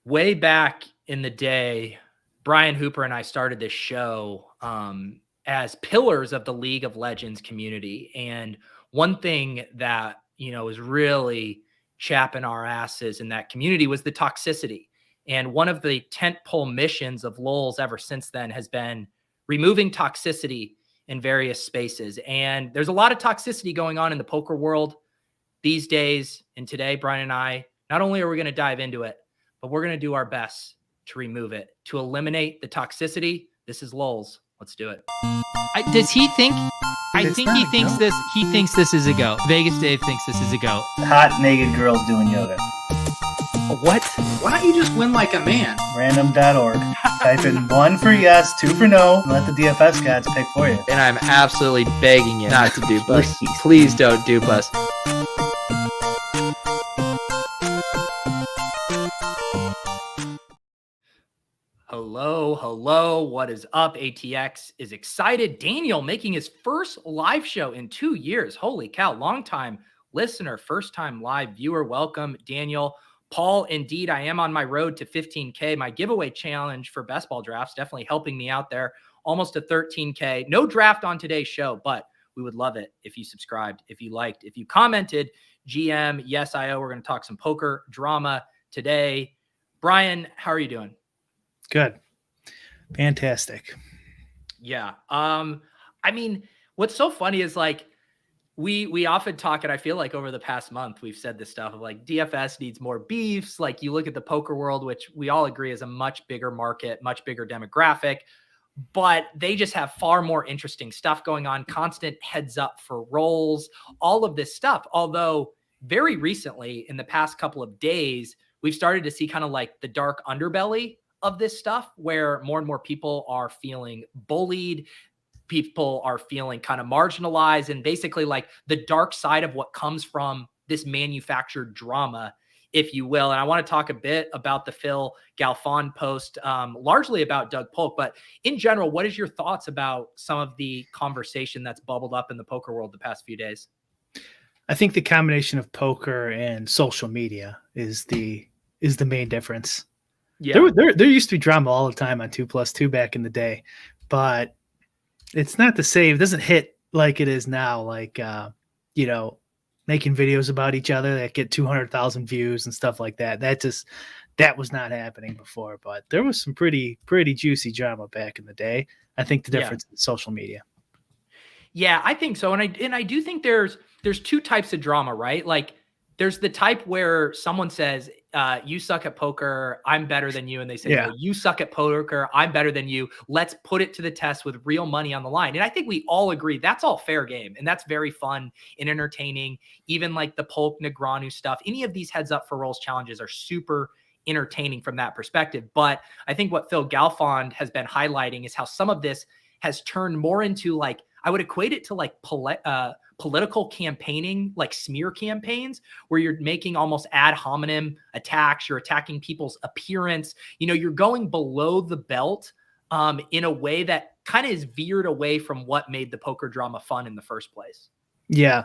Way back in the day, Brian Hooper and I started this show as pillars of the League of Legends community. And one thing that, is really chapping our asses in that community was the toxicity. And one of the tentpole missions of LOLs ever since then has been removing toxicity in various spaces. And there's a lot of toxicity going on in the poker world these days. And today, Brian and I, not only are we going to dive into it, but we're going to do our best to remove it, to eliminate the toxicity. This is LOLs. Let's do it. Does he think? I think he thinks this. He thinks this is a go. Vegas Dave thinks this is a go. Hot naked girls doing yoga. What? Why don't you just win like a man? Random.org. Type in 1 for yes, 2 for no, and let the DFS gods pick for you. And I'm absolutely begging you not to dupe us. Please don't dupe us. Hello. What is up? ATX is excited. Daniel making his first live show in 2 years. Holy cow. Long-time listener, first-time live viewer. Welcome, Daniel. Paul, indeed, I am on my road to 15K. My giveaway challenge for best ball drafts definitely helping me out there. Almost to 13K. No draft on today's show, but we would love it if you subscribed, if you liked, if you commented. GM, yes, IO. We're going to talk some poker drama today. Brian, how are you doing? Good. Fantastic. Yeah. I mean, what's so funny is like we often talk, and I feel like over the past month we've said this stuff of like DFS needs more beefs. Like you look at the poker world, which we all agree is a much bigger market, much bigger demographic, but they just have far more interesting stuff going on, constant heads up for roles, all of this stuff. Although very recently in the past couple of days, we've started to see kind of like the dark underbelly of this stuff where more and more people are feeling bullied. People are feeling kind of marginalized and basically like the dark side of what comes from this manufactured drama, if you will. And I want to talk a bit about the Phil Galfond post, largely about Doug Polk, but in general, what is your thoughts about some of the conversation that's bubbled up in the poker world the past few days? I think the combination of poker and social media is the main difference. Yeah. There used to be drama all the time on 2+2 back in the day, but it's not the same. It doesn't hit like it is now. Like, making videos about each other that get 200,000 views and stuff like that. That was not happening before, but there was some pretty juicy drama back in the day. I think the difference is social media. Yeah, I think so. And I do think there's two types of drama, right? Like there's the type where someone says, you suck at poker, I'm better than you. And they say, well, you suck at poker, I'm better than you. Let's put it to the test with real money on the line. And I think we all agree that's all fair game. And that's very fun and entertaining. Even like the Polk Negreanu stuff, any of these heads up for rolls challenges are super entertaining from that perspective. But I think what Phil Galfond has been highlighting is how some of this has turned more into like, I would equate it to like political campaigning, like smear campaigns, where you're making almost ad hominem attacks. You're attacking people's appearance. You're going below the belt in a way that kind of is veered away from what made the poker drama fun in the first place. Yeah.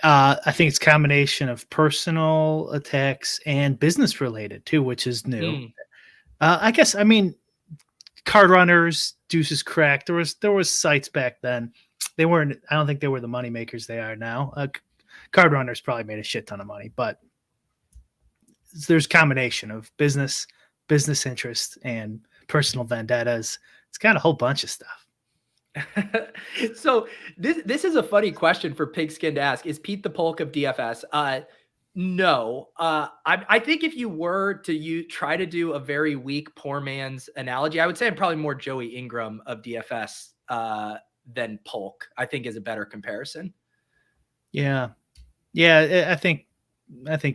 I think it's a combination of personal attacks and business related too, which is new. I guess, card runners, deuces cracked. There was sites back then. They weren't. I don't think they were the money makers they are now. Card runners probably made a shit ton of money, but there's a combination of business interest and personal vendettas. It's got a whole bunch of stuff. So this is a funny question for Pigskin to ask. Is Pete the Polk of DFS? No. I think if you were to try to do a very weak poor man's analogy, I would say I'm probably more Joey Ingram of DFS than Polk, I think is a better comparison. Yeah. I think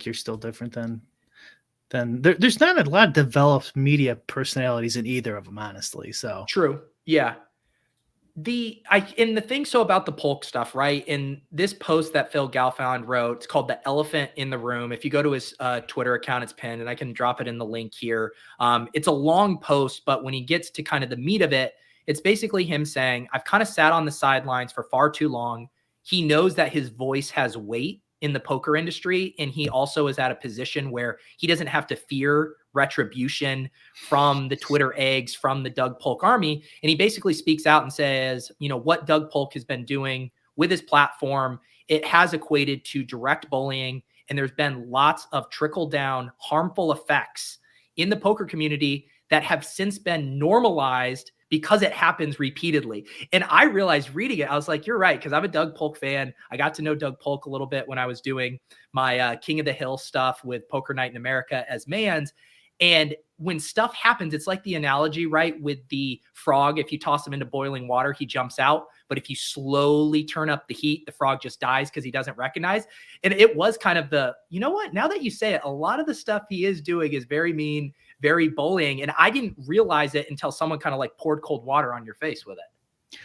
you're still different than there's not a lot of developed media personalities in either of them, honestly. So true. Yeah. The thing about the Polk stuff, right? In this post that Phil Galfond wrote, it's called The Elephant in the Room. If you go to his Twitter account, it's pinned, and I can drop it in the link here. It's a long post, but when he gets to kind of the meat of it, it's basically him saying, I've kind of sat on the sidelines for far too long. He knows that his voice has weight in the poker industry. And he also is at a position where he doesn't have to fear retribution from the Twitter eggs, from the Doug Polk army. And he basically speaks out and says, what Doug Polk has been doing with his platform, it has equated to direct bullying. And there's been lots of trickle down harmful effects in the poker community that have since been normalized because it happens repeatedly. And I realized reading it, I was like, you're right, because I'm a Doug Polk fan. I got to know Doug Polk a little bit when I was doing my King of the Hill stuff with Poker Night in America as Mans. And when stuff happens, it's like the analogy, right, with the frog. If you toss him into boiling water, he jumps out. But if you slowly turn up the heat, the frog just dies because he doesn't recognize. And it was kind of now that you say it, a lot of the stuff he is doing is very mean, very bullying. And I didn't realize it until someone kind of like poured cold water on your face with it.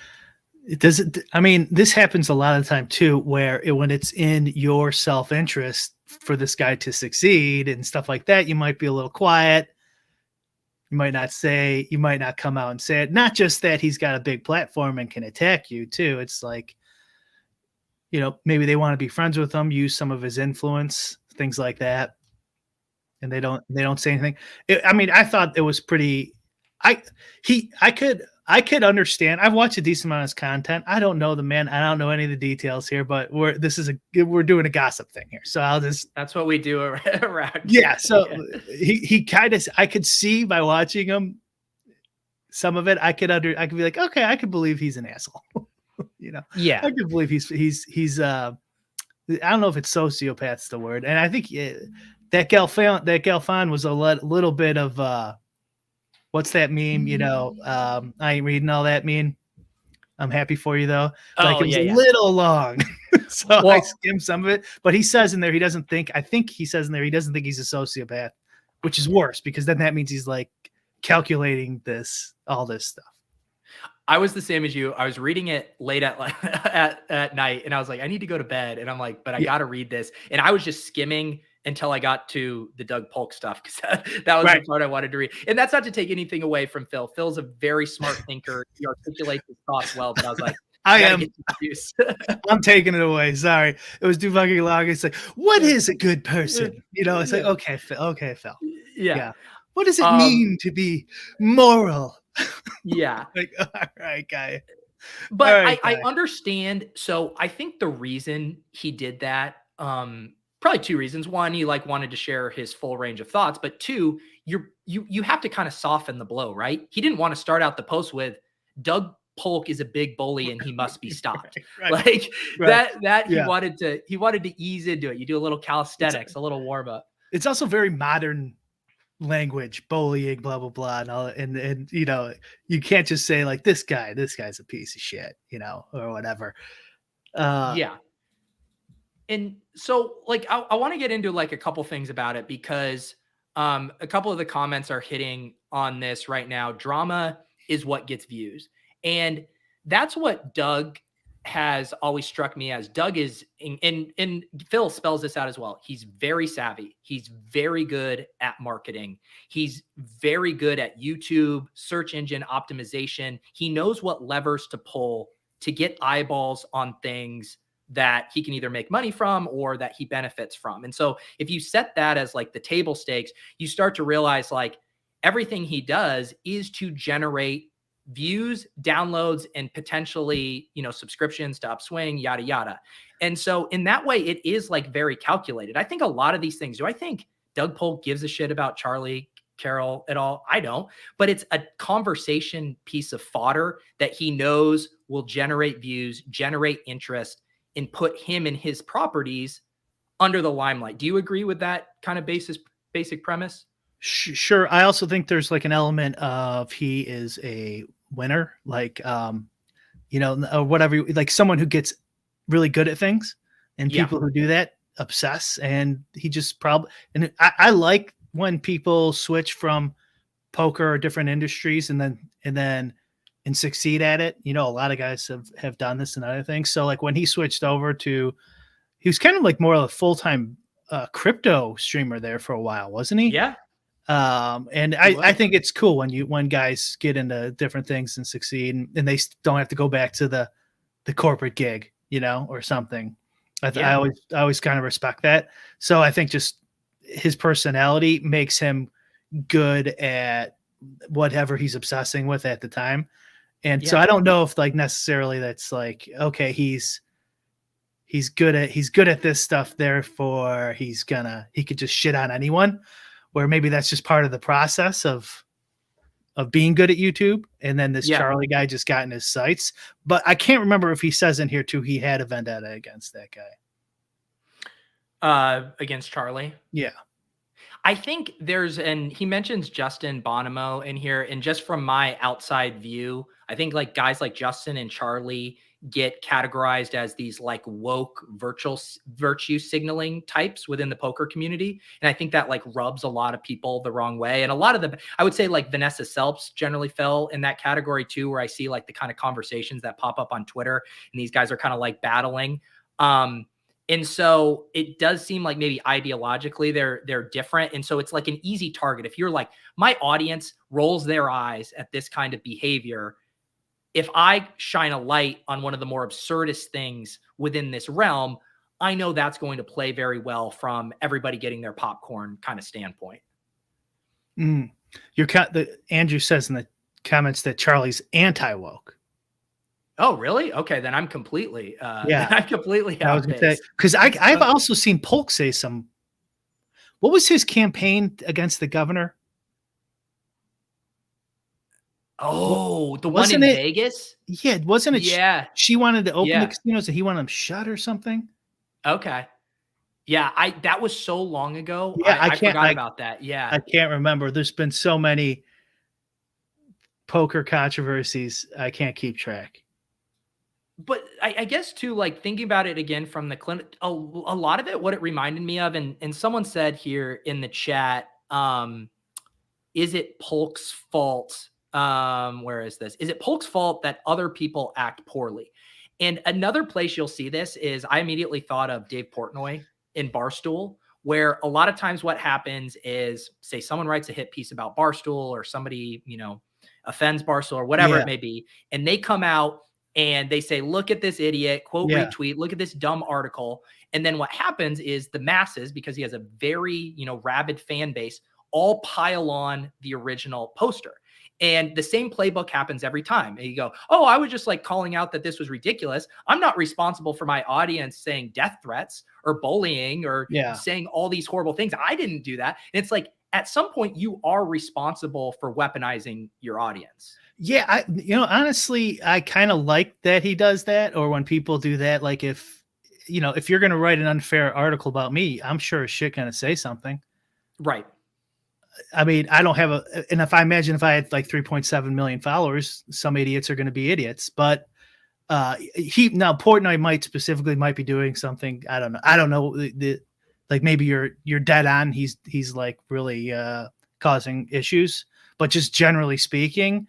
It doesn't. I mean, this happens a lot of the time too, where when it's in your self-interest for this guy to succeed and stuff like that, you might be a little quiet. You might not come out and say it. Not just that he's got a big platform and can attack you too. It's like, maybe they want to be friends with him, use some of his influence, things like that. And they don't say anything. I thought it was pretty, I could understand. I've watched a decent amount of his content. I don't know the man. I don't know any of the details here, but we're doing a gossip thing here. So that's what we do around. Yeah. So he kind of, I could see by watching him, some of it, I could be like, okay, I could believe he's an asshole. Yeah. I could believe he's I don't know if it's sociopath's the word. And I think that Galfond was a little bit of, what's that meme? I ain't reading all that meme. I'm happy for you though. It was a little long. So I skimmed some of it, but he says in there, he doesn't think he's a sociopath, which is worse because then that means he's like calculating all this stuff. I was the same as you. I was reading it late at night and I was like, I need to go to bed. And I'm like, but I got to read this. And I was just skimming until I got to the Doug Polk stuff because that was the part I wanted to read. And that's not to take anything away from Phil. Phil's a very smart thinker. He articulates his thoughts well, but I was like, I'm taking it away. Sorry. It was too fucking long. It's like, what is a good person? It's like, okay, Phil. Yeah. What does it mean to be moral? Yeah. Like, all right, guy. But I understand. So I think the reason he did that, probably two reasons. One, he wanted to share his full range of thoughts, but two, you have to kind of soften the blow, right? He didn't want to start out the post with Doug Polk is a big bully and he must be stopped. He wanted to ease into it. You do a little calisthenics, a little warm up. It's also very modern language, bullying, blah blah blah, and all. And you can't just say like this guy's a piece of shit, or whatever. Yeah. And so I want to get into a couple things about it because a couple of the comments are hitting on this right now. Drama is what gets views. And that's what Doug has always struck me as. Doug is, and Phil spells this out as well. He's very savvy. He's very good at marketing. He's very good at YouTube, search engine optimization. He knows what levers to pull to get eyeballs on things that he can either make money from or that he benefits from. And so if you set that as the table stakes, you start to realize everything he does is to generate views, downloads, and potentially, subscriptions to Upswing, yada, yada. And so in that way, it is very calculated. I think a lot of these things, do I think Doug Polk gives a shit about Charlie Carrel at all? I don't, but it's a conversation piece of fodder that he knows will generate views, generate interest, and put him and his properties under the limelight. Do you agree with that kind of basic premise? Sure. I also think there's an element of he is a winner, or whatever, someone who gets really good at things, and people who do that obsess. And he just and I like when people switch from poker or different industries and succeed at it. A lot of guys have done this and other things. So when he switched over he was kind of more of a full-time crypto streamer there for a while, wasn't he? Yeah. And I think it's cool when guys get into different things and succeed and they don't have to go back to the corporate gig, or something. I always kind of respect that. So I think just his personality makes him good at whatever he's obsessing with at the time. And so I don't know if like necessarily that's like, okay, he's good at this stuff, therefore he could just shit on anyone, where maybe that's just part of the process of being good at YouTube. And then this Charlie guy just got in his sights. But I can't remember if he says in here too he had a vendetta against that guy. Against Charlie? Yeah. I think he mentions Justin Bonomo in here, and just from my outside view, I think like guys like Justin and Charlie get categorized as these like woke virtue signaling types within the poker community. And I think that like rubs a lot of people the wrong way. And a lot of I would say like Vanessa Selps generally fell in that category too, where I see like the kind of conversations that pop up on Twitter and these guys are kind of like battling. And so it does seem like maybe ideologically they're different. And so it's like an easy target. If you're like, my audience rolls their eyes at this kind of behavior, if I shine a light on one of the more absurdist things within this realm, I know that's going to play very well from everybody getting their popcorn kind of standpoint. Andrew says in the comments that Charlie's anti-woke. Oh, really? Okay, then I'm completely I'm completely out base. Because I've also seen Polk say what was his campaign against the governor? Oh, the one in Vegas? Yeah, wasn't it? Yeah. She wanted to open the casinos and he wanted them shut or something. Okay. Yeah, that was so long ago. Yeah, I forgot about that. Yeah. I can't remember. There's been so many poker controversies, I can't keep track. But I guess too, like thinking about it again from the clinic, a lot of it, what it reminded me of, and someone said here in the chat, is it Polk's fault? Where is this? Is it Polk's fault that other people act poorly? And another place you'll see this is I immediately thought of Dave Portnoy in Barstool, where a lot of times what happens is, say someone writes a hit piece about Barstool or somebody, offends Barstool or whatever it may be, and they come out and they say, look at this idiot, quote, retweet, look at this dumb article. And then what happens is the masses, because he has a very, rabid fan base, all pile on the original poster. And the same playbook happens every time. And you go, oh, I was just like calling out that this was ridiculous. I'm not responsible for my audience saying death threats or bullying or saying all these horrible things. I didn't do that. And it's like, at some point you are responsible for weaponizing your audience. Yeah. Honestly, I kind of like that he does that. Or when people do that, like if you're going to write an unfair article about me, I'm sure as shit going to say something. Right. I mean, I don't have and if I had like 3.7 million followers, some idiots are going to be idiots, but Portnoy might be doing something. I don't know. Like maybe you're dead on. He's like really causing issues, but just generally speaking,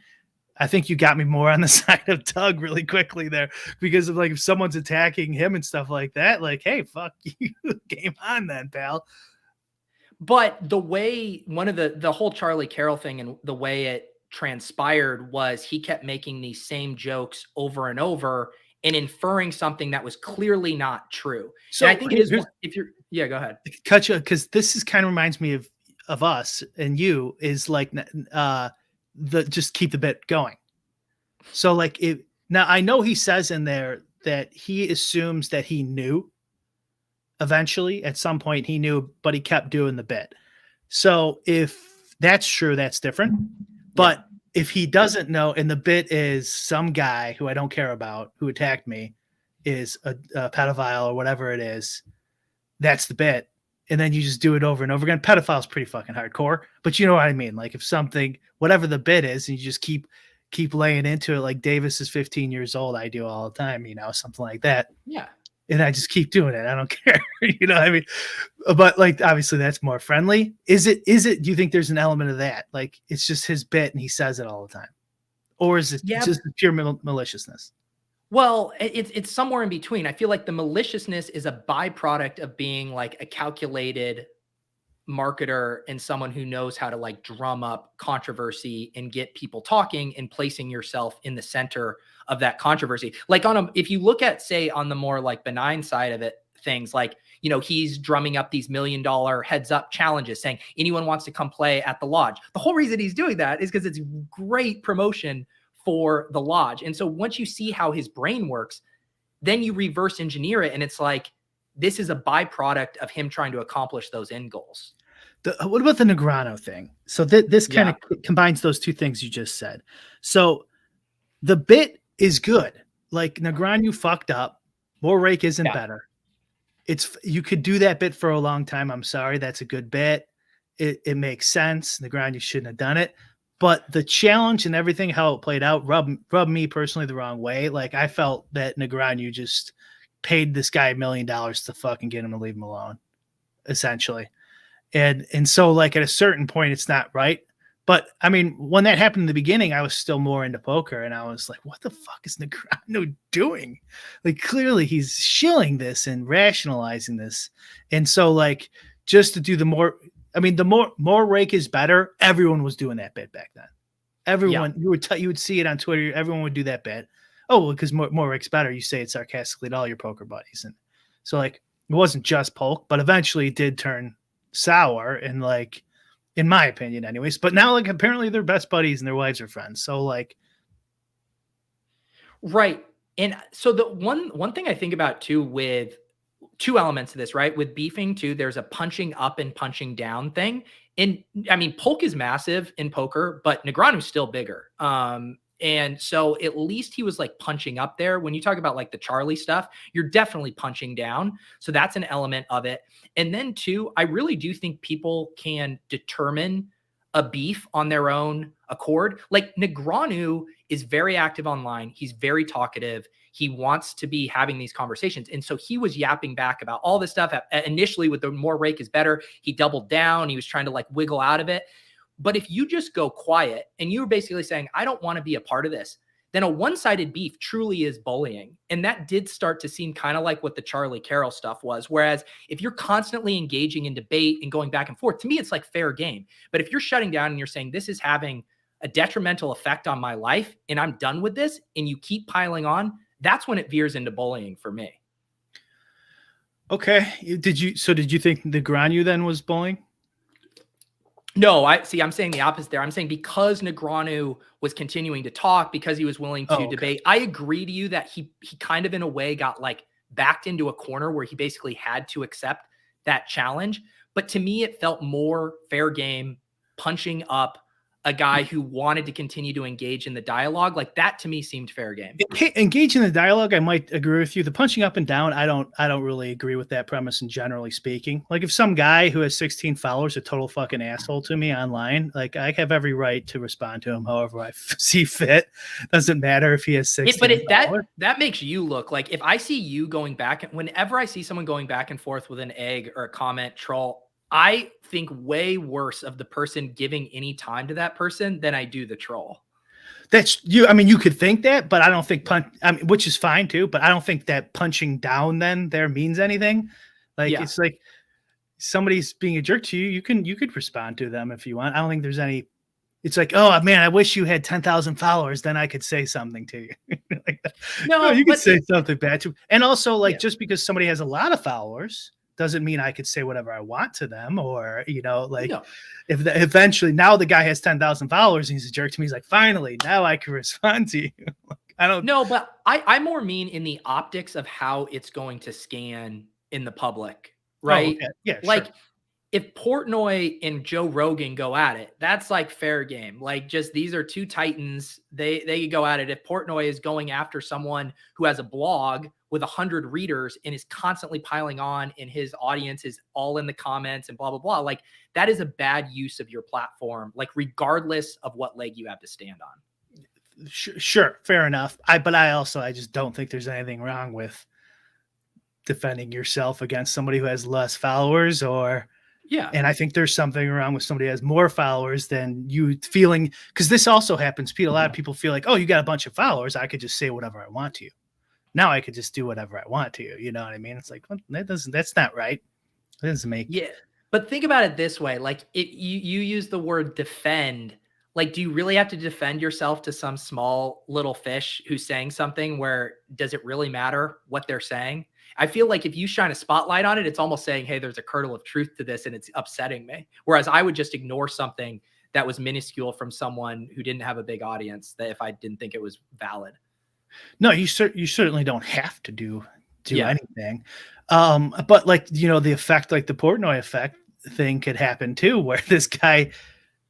I think you got me more on the side of Doug really quickly there, because of like, if someone's attacking him and stuff like that, like, hey, fuck you, game on then, pal. But the way the whole Charlie Carrel thing and the way it transpired was he kept making these same jokes over and over and inferring something that was clearly not true. So and I think it is, if you're, go ahead. Cut you, because this is kind of reminds me of us and you, is like just keep the bit going. So like now I know he says in there that he assumes that he knew. Eventually, at some point he knew, but he kept doing the bit. So if that's true, that's different. But if he doesn't know, and the bit is some guy who I don't care about who attacked me is a pedophile or whatever it is, that's the bit. And then you just do it over and over again. Pedophile is pretty fucking hardcore, but you know what I mean? Like if something, whatever the bit is, and you just keep laying into it, like Davis is 15 years old. I do all the time, something like that. Yeah. And I just keep doing it. I don't care. What I mean? But like, obviously that's more friendly. Is it, do you think there's an element of that? Like it's just his bit and he says it all the time? Or is it just pure maliciousness? Well, it's somewhere in between. I feel like the maliciousness is a byproduct of being like a calculated marketer and someone who knows how to like drum up controversy and get people talking and placing yourself in the center of that controversy. Like if you look at, say, on the more like benign side of it, things like, he's drumming up these $1 million heads up challenges saying anyone wants to come play at the lodge. The whole reason he's doing that is because it's great promotion for the lodge. And so once you see how his brain works, then you reverse engineer it. And it's like, this is a byproduct of him trying to accomplish those end goals. What about the Negreanu thing? So this kind of combines those two things you just said. So the bit is good. Like Negreanu fucked up. More rake isn't better. You could do that bit for a long time. I'm sorry. That's a good bit. It makes sense. Negreanu shouldn't have done it. But the challenge and everything, how it played out, rubbed me personally the wrong way. Like I felt that Negreanu just paid this guy $1 million to fucking get him to leave him alone, essentially. And so like at a certain point, it's not right. But I mean, when that happened in the beginning, I was still more into poker and I was like, what the fuck is Negreanu doing? Like clearly he's shilling this and rationalizing this. And so like, just to do the more rake is better. Everyone was doing that bit back then. Everyone, you would see it on Twitter. Everyone would do that bit. Oh, well, because more rake's better. You say it sarcastically to all your poker buddies. And so like, it wasn't just Polk, but eventually it did turn sour and like, in my opinion anyways, but now like apparently they're best buddies and their wives are friends. So like. Right. And so the one thing I think about too, with two elements of this, right? With beefing too, there's a punching up and punching down thing. And I mean, Polk is massive in poker, but Negreanu's still bigger. And so at least he was like punching up there. When you talk about like the Charlie stuff, you're definitely punching down. So that's an element of it. And then too, I really do think people can determine a beef on their own accord. Like Negreanu is very active online. He's very talkative. He wants to be having these conversations. And so he was yapping back about all this stuff. Initially with the more rake is better, he doubled down. He was trying to like wiggle out of it. But if you just go quiet and you're basically saying, I don't want to be a part of this, then a one-sided beef truly is bullying. And that did start to seem kind of like what the Charlie Carrel stuff was. Whereas if you're constantly engaging in debate and going back and forth, to me, it's like fair game. But if you're shutting down and you're saying this is having a detrimental effect on my life and I'm done with this, and you keep piling on, that's when it veers into bullying for me. Okay. Did you think Negreanu then was bullying? No, I'm saying the opposite there. I'm saying because Negreanu was continuing to talk, because he was willing to debate, I agree to you that he kind of in a way got like backed into a corner where he basically had to accept that challenge. But to me, it felt more fair game, punching up a guy who wanted to continue to engage in the dialogue. Like that to me seemed fair game. Engage in the dialogue, I might agree with you. The punching up and down, I don't really agree with that premise. And generally speaking, like if some guy who has 16 followers, a total fucking asshole to me online, like I have every right to respond to him however I see fit. Doesn't matter if he has 16 followers. That makes you look like, if I see you going back, whenever I see someone going back and forth with an egg or a comment troll, I think way worse of the person giving any time to that person than I do the troll. That's you. I mean, you could think that, but I don't think which is fine too, but I don't think that punching down then there means anything. Like, It's like somebody's being a jerk to you. You could respond to them if you want. I don't think there's any, it's like, oh man, I wish you had 10,000 followers. Then I could say something to you. Like, no, you could say something bad to, and also like, just because somebody has a lot of followers doesn't mean I could say whatever I want to them, or, if eventually now the guy has 10,000 followers and he's a jerk to me, he's like, finally, now I can respond to you. I don't know, but I more mean in the optics of how it's going to scan in the public, right? Oh, okay. Yeah, like sure. If Portnoy and Joe Rogan go at it, that's like fair game. Like, just these are two titans. They go at it. If Portnoy is going after someone who has a blog with 100 readers and is constantly piling on, and his audience is all in the comments and blah, blah, blah, like that is a bad use of your platform, like regardless of what leg you have to stand on. Sure. Fair enough. I just don't think there's anything wrong with defending yourself against somebody who has less followers, and I think there's something wrong with somebody who has more followers than you feeling, because this also happens. A lot of people feel like, oh, you got a bunch of followers, I could just say whatever I want to you. Now I could just do whatever I want to you. You know what I mean? It's like, well, that's not right. It doesn't make. Yeah. But think about it this way. Like you use the word defend. Like, do you really have to defend yourself to some small little fish who's saying something where does it really matter what they're saying? I feel like if you shine a spotlight on it, it's almost saying, hey, there's a kernel of truth to this and it's upsetting me. Whereas I would just ignore something that was minuscule from someone who didn't have a big audience, that if I didn't think it was valid. No, you certainly don't have to do anything. But like, the effect, like the Portnoy effect thing could happen too, where this guy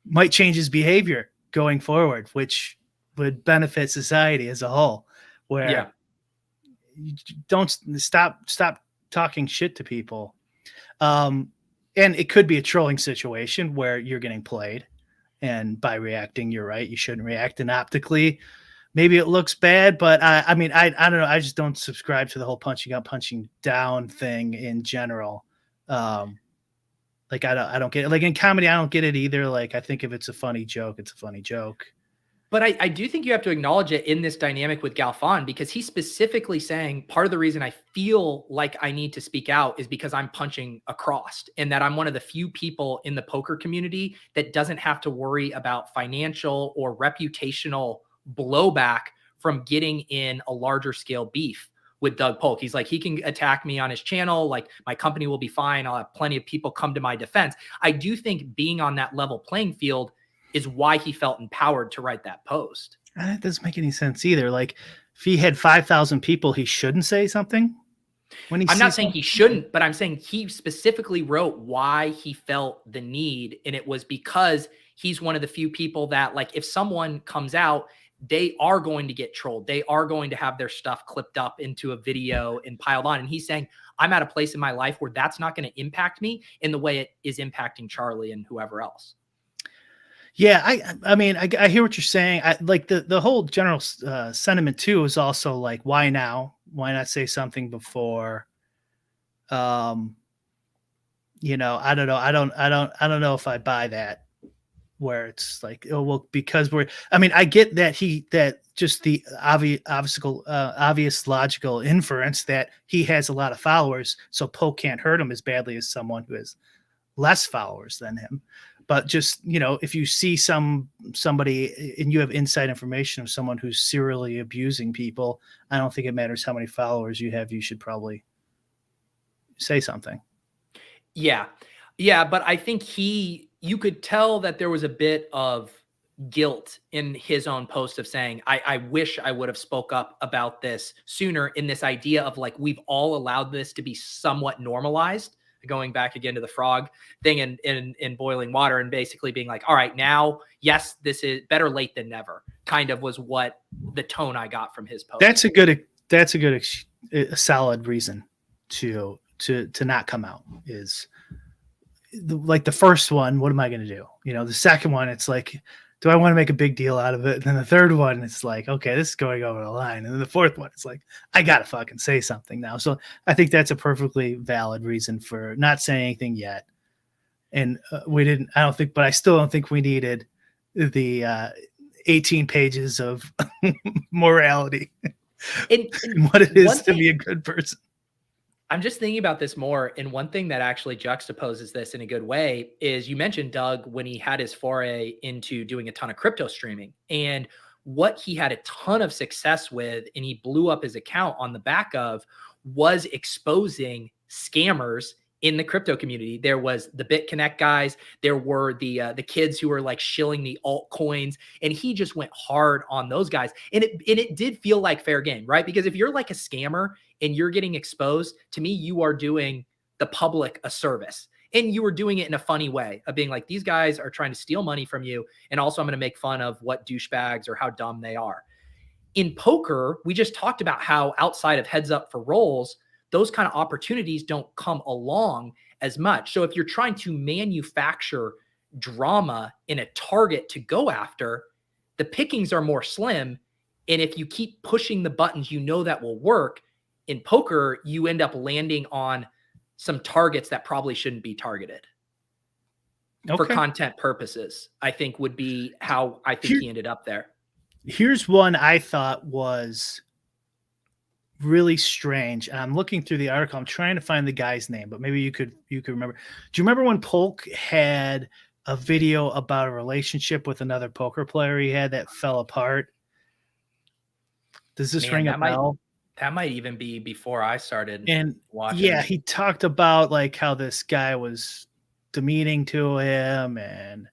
might change his behavior going forward, which would benefit society as a whole, where you don't stop talking shit to people. And it could be a trolling situation where you're getting played, and by reacting, you're right, you shouldn't react. And optically, maybe it looks bad, but I mean, I don't know. I just don't subscribe to the whole punching up, punching down thing in general. Like I don't get it. Like in comedy, I don't get it either. Like I think if it's a funny joke, it's a funny joke. But I do think you have to acknowledge it in this dynamic with Galfond, because he's specifically saying part of the reason I feel like I need to speak out is because I'm punching across, and that I'm one of the few people in the poker community that doesn't have to worry about financial or reputational blowback from getting in a larger scale beef with Doug Polk. He's like, he can attack me on his channel. Like my company will be fine. I'll have plenty of people come to my defense. I do think being on that level playing field is why he felt empowered to write that post. That doesn't make any sense either. Like if he had 5,000 people, he shouldn't say something. When I'm not saying he shouldn't, but I'm saying he specifically wrote why he felt the need. And it was because he's one of the few people that, like, if someone comes out, they are going to get trolled. They are going to have their stuff clipped up into a video and piled on. And he's saying, I'm at a place in my life where that's not going to impact me in the way it is impacting Charlie and whoever else. Yeah, I mean, I hear what you're saying. I like the whole general sentiment too is also like, why now? Why not say something before? I don't know. I don't know if I buy that. Where it's like, oh well, because I get that just the obvious logical inference that he has a lot of followers, so Polk can't hurt him as badly as someone who has less followers than him. But just, if you see somebody and you have inside information of someone who's serially abusing people, I don't think it matters how many followers you have. You should probably say something. Yeah. But I think you could tell that there was a bit of guilt in his own post of saying, I wish I would have spoke up about this sooner, in this idea of like, we've all allowed this to be somewhat normalized, going back again to the frog thing in boiling water, and basically being like, all right, now, yes, this is better late than never, kind of was what the tone I got from his post. That's a solid reason to not come out is like the first one. What am I going to do? The second one, it's like, do I want to make a big deal out of it? And then the third one, it's like, okay, this is going over the line. And then the fourth one, it's like, I got to fucking say something now. So I think that's a perfectly valid reason for not saying anything yet. And I still don't think we needed the 18 pages of morality and what it is to be a good person. I'm just thinking about this more, and one thing that actually juxtaposes this in a good way is, you mentioned Doug when he had his foray into doing a ton of crypto streaming, and what he had a ton of success with, and he blew up his account on the back of, was exposing scammers in the crypto community. There was the BitConnect guys. There were the kids who were like shilling the altcoins, and he just went hard on those guys. And it did feel like fair game, right? Because if you're like a scammer and you're getting exposed, to me, you are doing the public a service, and you were doing it in a funny way of being like, these guys are trying to steal money from you. And also I'm going to make fun of what douchebags or how dumb they are. In poker, we just talked about how outside of heads up for rolls, those kind of opportunities don't come along as much. So if you're trying to manufacture drama in a target to go after, the pickings are more slim. And if you keep pushing the buttons, that will work. In poker, you end up landing on some targets that probably shouldn't be targeted. For content purposes, I think would be how I think he ended up there. Here's one I thought was really strange. And I'm looking through the article. I'm trying to find the guy's name, but maybe you could remember. Do you remember when Polk had a video about a relationship with another poker player he had that fell apart? Does this ring a bell? That might even be before I started And watching. yeah, he talked about like how this guy was demeaning to him, and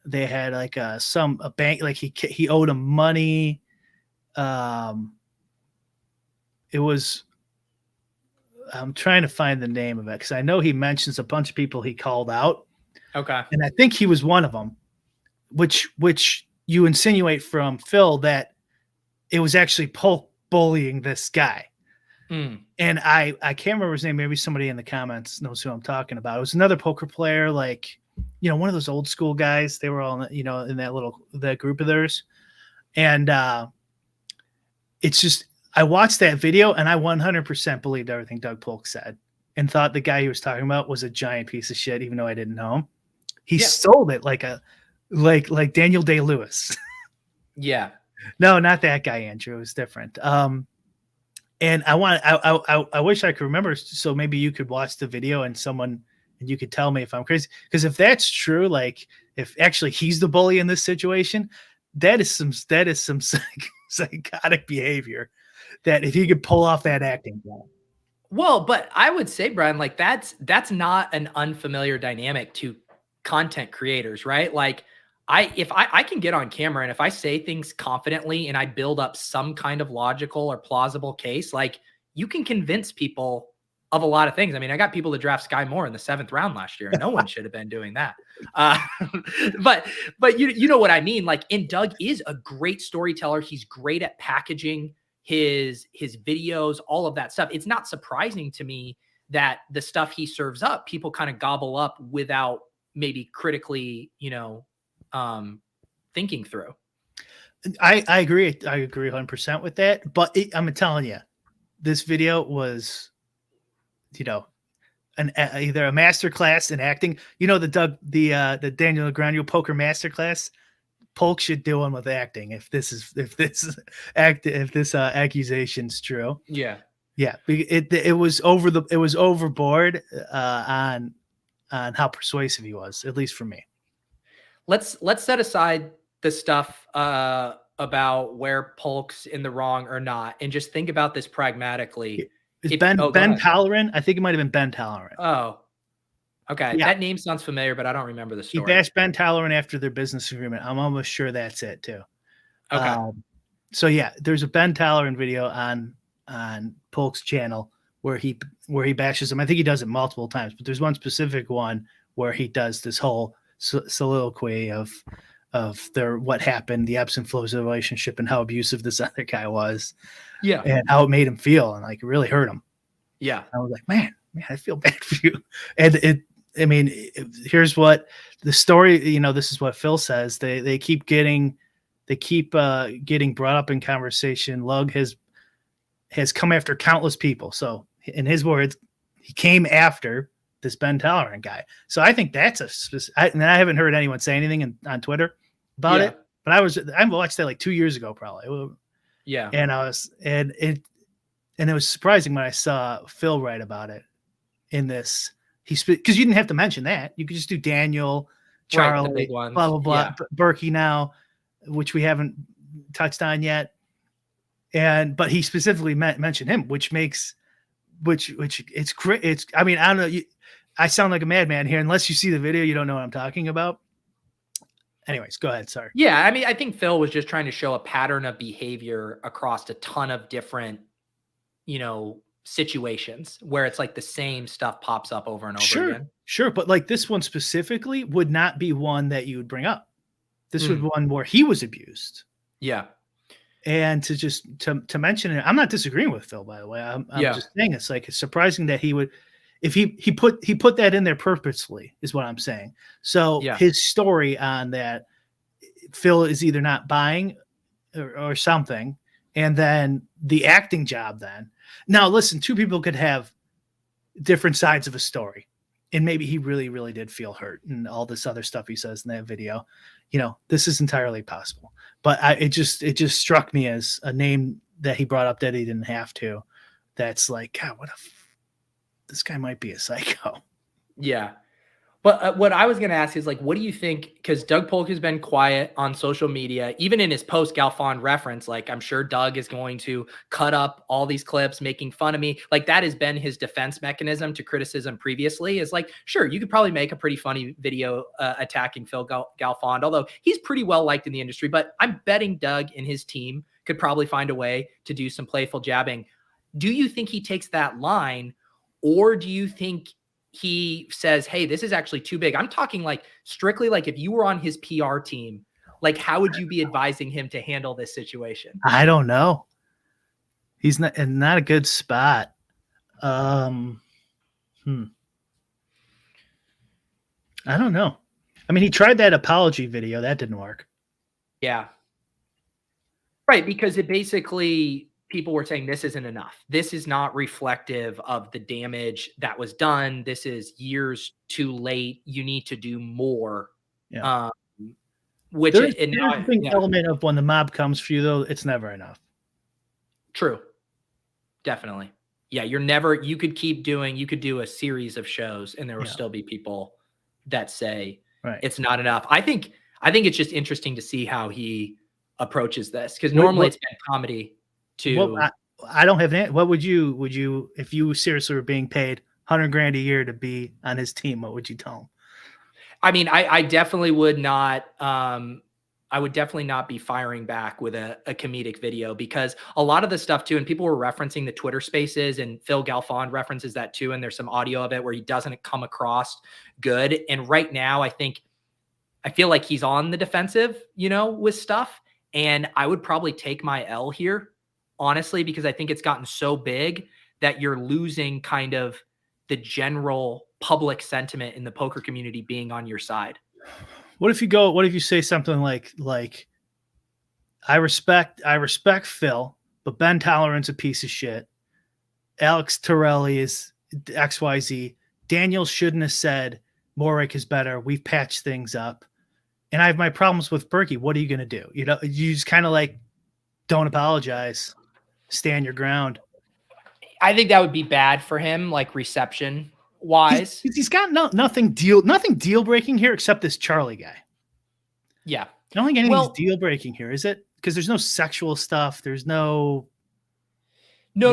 they had like a bank, like he owed him money. It was, I'm trying to find the name of it because I know he mentions a bunch of people he called out. Okay. And I think he was one of them, which you insinuate from Phil that it was actually Polk bullying this guy. And I can't remember his name. Maybe somebody in the comments knows who I'm talking about. It was another poker player, like, one of those old school guys. They were all, in that group of theirs. And it's just, I watched that video and I 100% believed everything Doug Polk said and thought the guy he was talking about was a giant piece of shit, even though I didn't know him. He sold it like Daniel Day-Lewis. Yeah. No, not that guy, Andrew. It was different. And I wish I could remember. So maybe you could watch the video and you could tell me if I'm crazy. Because if that's true, like if actually he's the bully in this situation, that is some psychotic behavior. That if he could pull off that acting job. Well, but I would say, Brian, like that's not an unfamiliar dynamic to content creators, right? Like if I can get on camera and if I say things confidently and I build up some kind of logical or plausible case, like you can convince people of a lot of things. I mean, I got people to draft Sky Moore in the 7th round last year, and no one should have been doing that. But you know what I mean? Like, and Doug is a great storyteller. He's great at packaging his videos, all of that stuff. It's not surprising to me that the stuff he serves up, people kind of gobble up without maybe critically, thinking through. I agree. I agree 100% with that. But I'm telling you, this video was, either a masterclass in acting. The Daniel Negreanu poker masterclass. Polk should do one with acting if this accusation's true. Yeah. Yeah. It was overboard on how persuasive he was, at least for me. Let's set aside the stuff about where Polk's in the wrong or not, and just think about this pragmatically. Is Ben Tallerin? I think it might have been Ben Tallerin. Oh, okay. Yeah. That name sounds familiar, but I don't remember the story. He bashed Ben Tallerin after their business agreement. I'm almost sure that's it too. Okay. So yeah, there's a Ben Tallerin video on Polk's channel where he bashes him. I think he does it multiple times, but there's one specific one where he does this whole soliloquy of what happened, the ebbs and flows of the relationship, and how abusive this other guy was. Yeah. And how it made him feel, and like it really hurt him. Yeah. I was like, man, I feel bad for you. And here's what the story, this is what Phil says. They keep getting brought up in conversation. Lug has come after countless people. So in his words, he came after this Ben Tallerin guy. So I think that's and I haven't heard anyone say anything on Twitter about it, but I watched that like 2 years ago, probably. Yeah. And it was surprising when I saw Phil write about it in this. Because you didn't have to mention that. You could just do Daniel, Charlie, the big ones. blah, blah, blah, Berkey now, which we haven't touched on yet. But he specifically mentioned him, which it's great. I don't know. I sound like a madman here. Unless you see the video, you don't know what I'm talking about. Anyways, go ahead. Sorry. Yeah. I mean, I think Phil was just trying to show a pattern of behavior across a ton of different, situations where it's like the same stuff pops up over and over again. Sure. But like this one specifically would not be one that you would bring up. This would be one where he was abused. Yeah. And to mention it, I'm not disagreeing with Phil, by the way. I'm just saying it's surprising that he would, if he put that in there purposefully, is what I'm saying. So his story on that, Phil is either not buying or something, and then the acting job. Then now, listen, two people could have different sides of a story, and maybe he really, really did feel hurt, and all this other stuff he says in that video. This is entirely possible. But it just struck me as a name that he brought up that he didn't have to. That's like, God, this guy might be a psycho. Yeah. But what I was going to ask is like, what do you think? Because Doug Polk has been quiet on social media, even in his post Galfond reference. Like, I'm sure Doug is going to cut up all these clips making fun of me. Like, that has been his defense mechanism to criticism previously. Is like, sure, you could probably make a pretty funny video attacking Phil Galfond, although he's pretty well liked in the industry. But I'm betting Doug and his team could probably find a way to do some playful jabbing. Do you think he takes that line, or do you think he says, hey, this is actually too big? I'm talking like strictly like if you were on his PR team, like how would you be advising him to handle this situation? I don't know. He's not in a good spot. I don't know. I mean, he tried that apology video. That didn't work. Yeah. Right. Because it basically, people were saying this isn't enough. This is not reflective of the damage that was done. This is years too late. You need to do more. Yeah. Which there's and now, a big element of when the mob comes for you, though, it's never enough. True. Definitely. Yeah. You could keep doing, you could do a series of shows and there will still be people that say it's not enough. I think it's just interesting to see how he approaches this, because normally it's been comedy. I don't have an. What would you if you seriously were being paid $100,000 a year to be on his team? What would you tell him? I mean, I definitely would not. I would definitely not be firing back with a comedic video, because a lot of the stuff too, and people were referencing the Twitter Spaces, and Phil Galfond references that too, and there's some audio of it where he doesn't come across good. And right now, I feel like he's on the defensive, with stuff, and I would probably take my L here, honestly, because I think it's gotten so big that you're losing kind of the general public sentiment in the poker community being on your side. What if you say something like I respect Phil, but Ben Tolerant's a piece of shit. Alex Torelli is XYZ. Daniel shouldn't have said Morik is better. We've patched things up. And I have my problems with Berkey. What are you going to do? You just kind of like, don't apologize. Stand your ground. I think that would be bad for him, like reception wise. He's got nothing deal breaking here except this Charlie guy. Yeah. I don't think anything's deal breaking here, is it? Because there's no sexual stuff. There's no. No.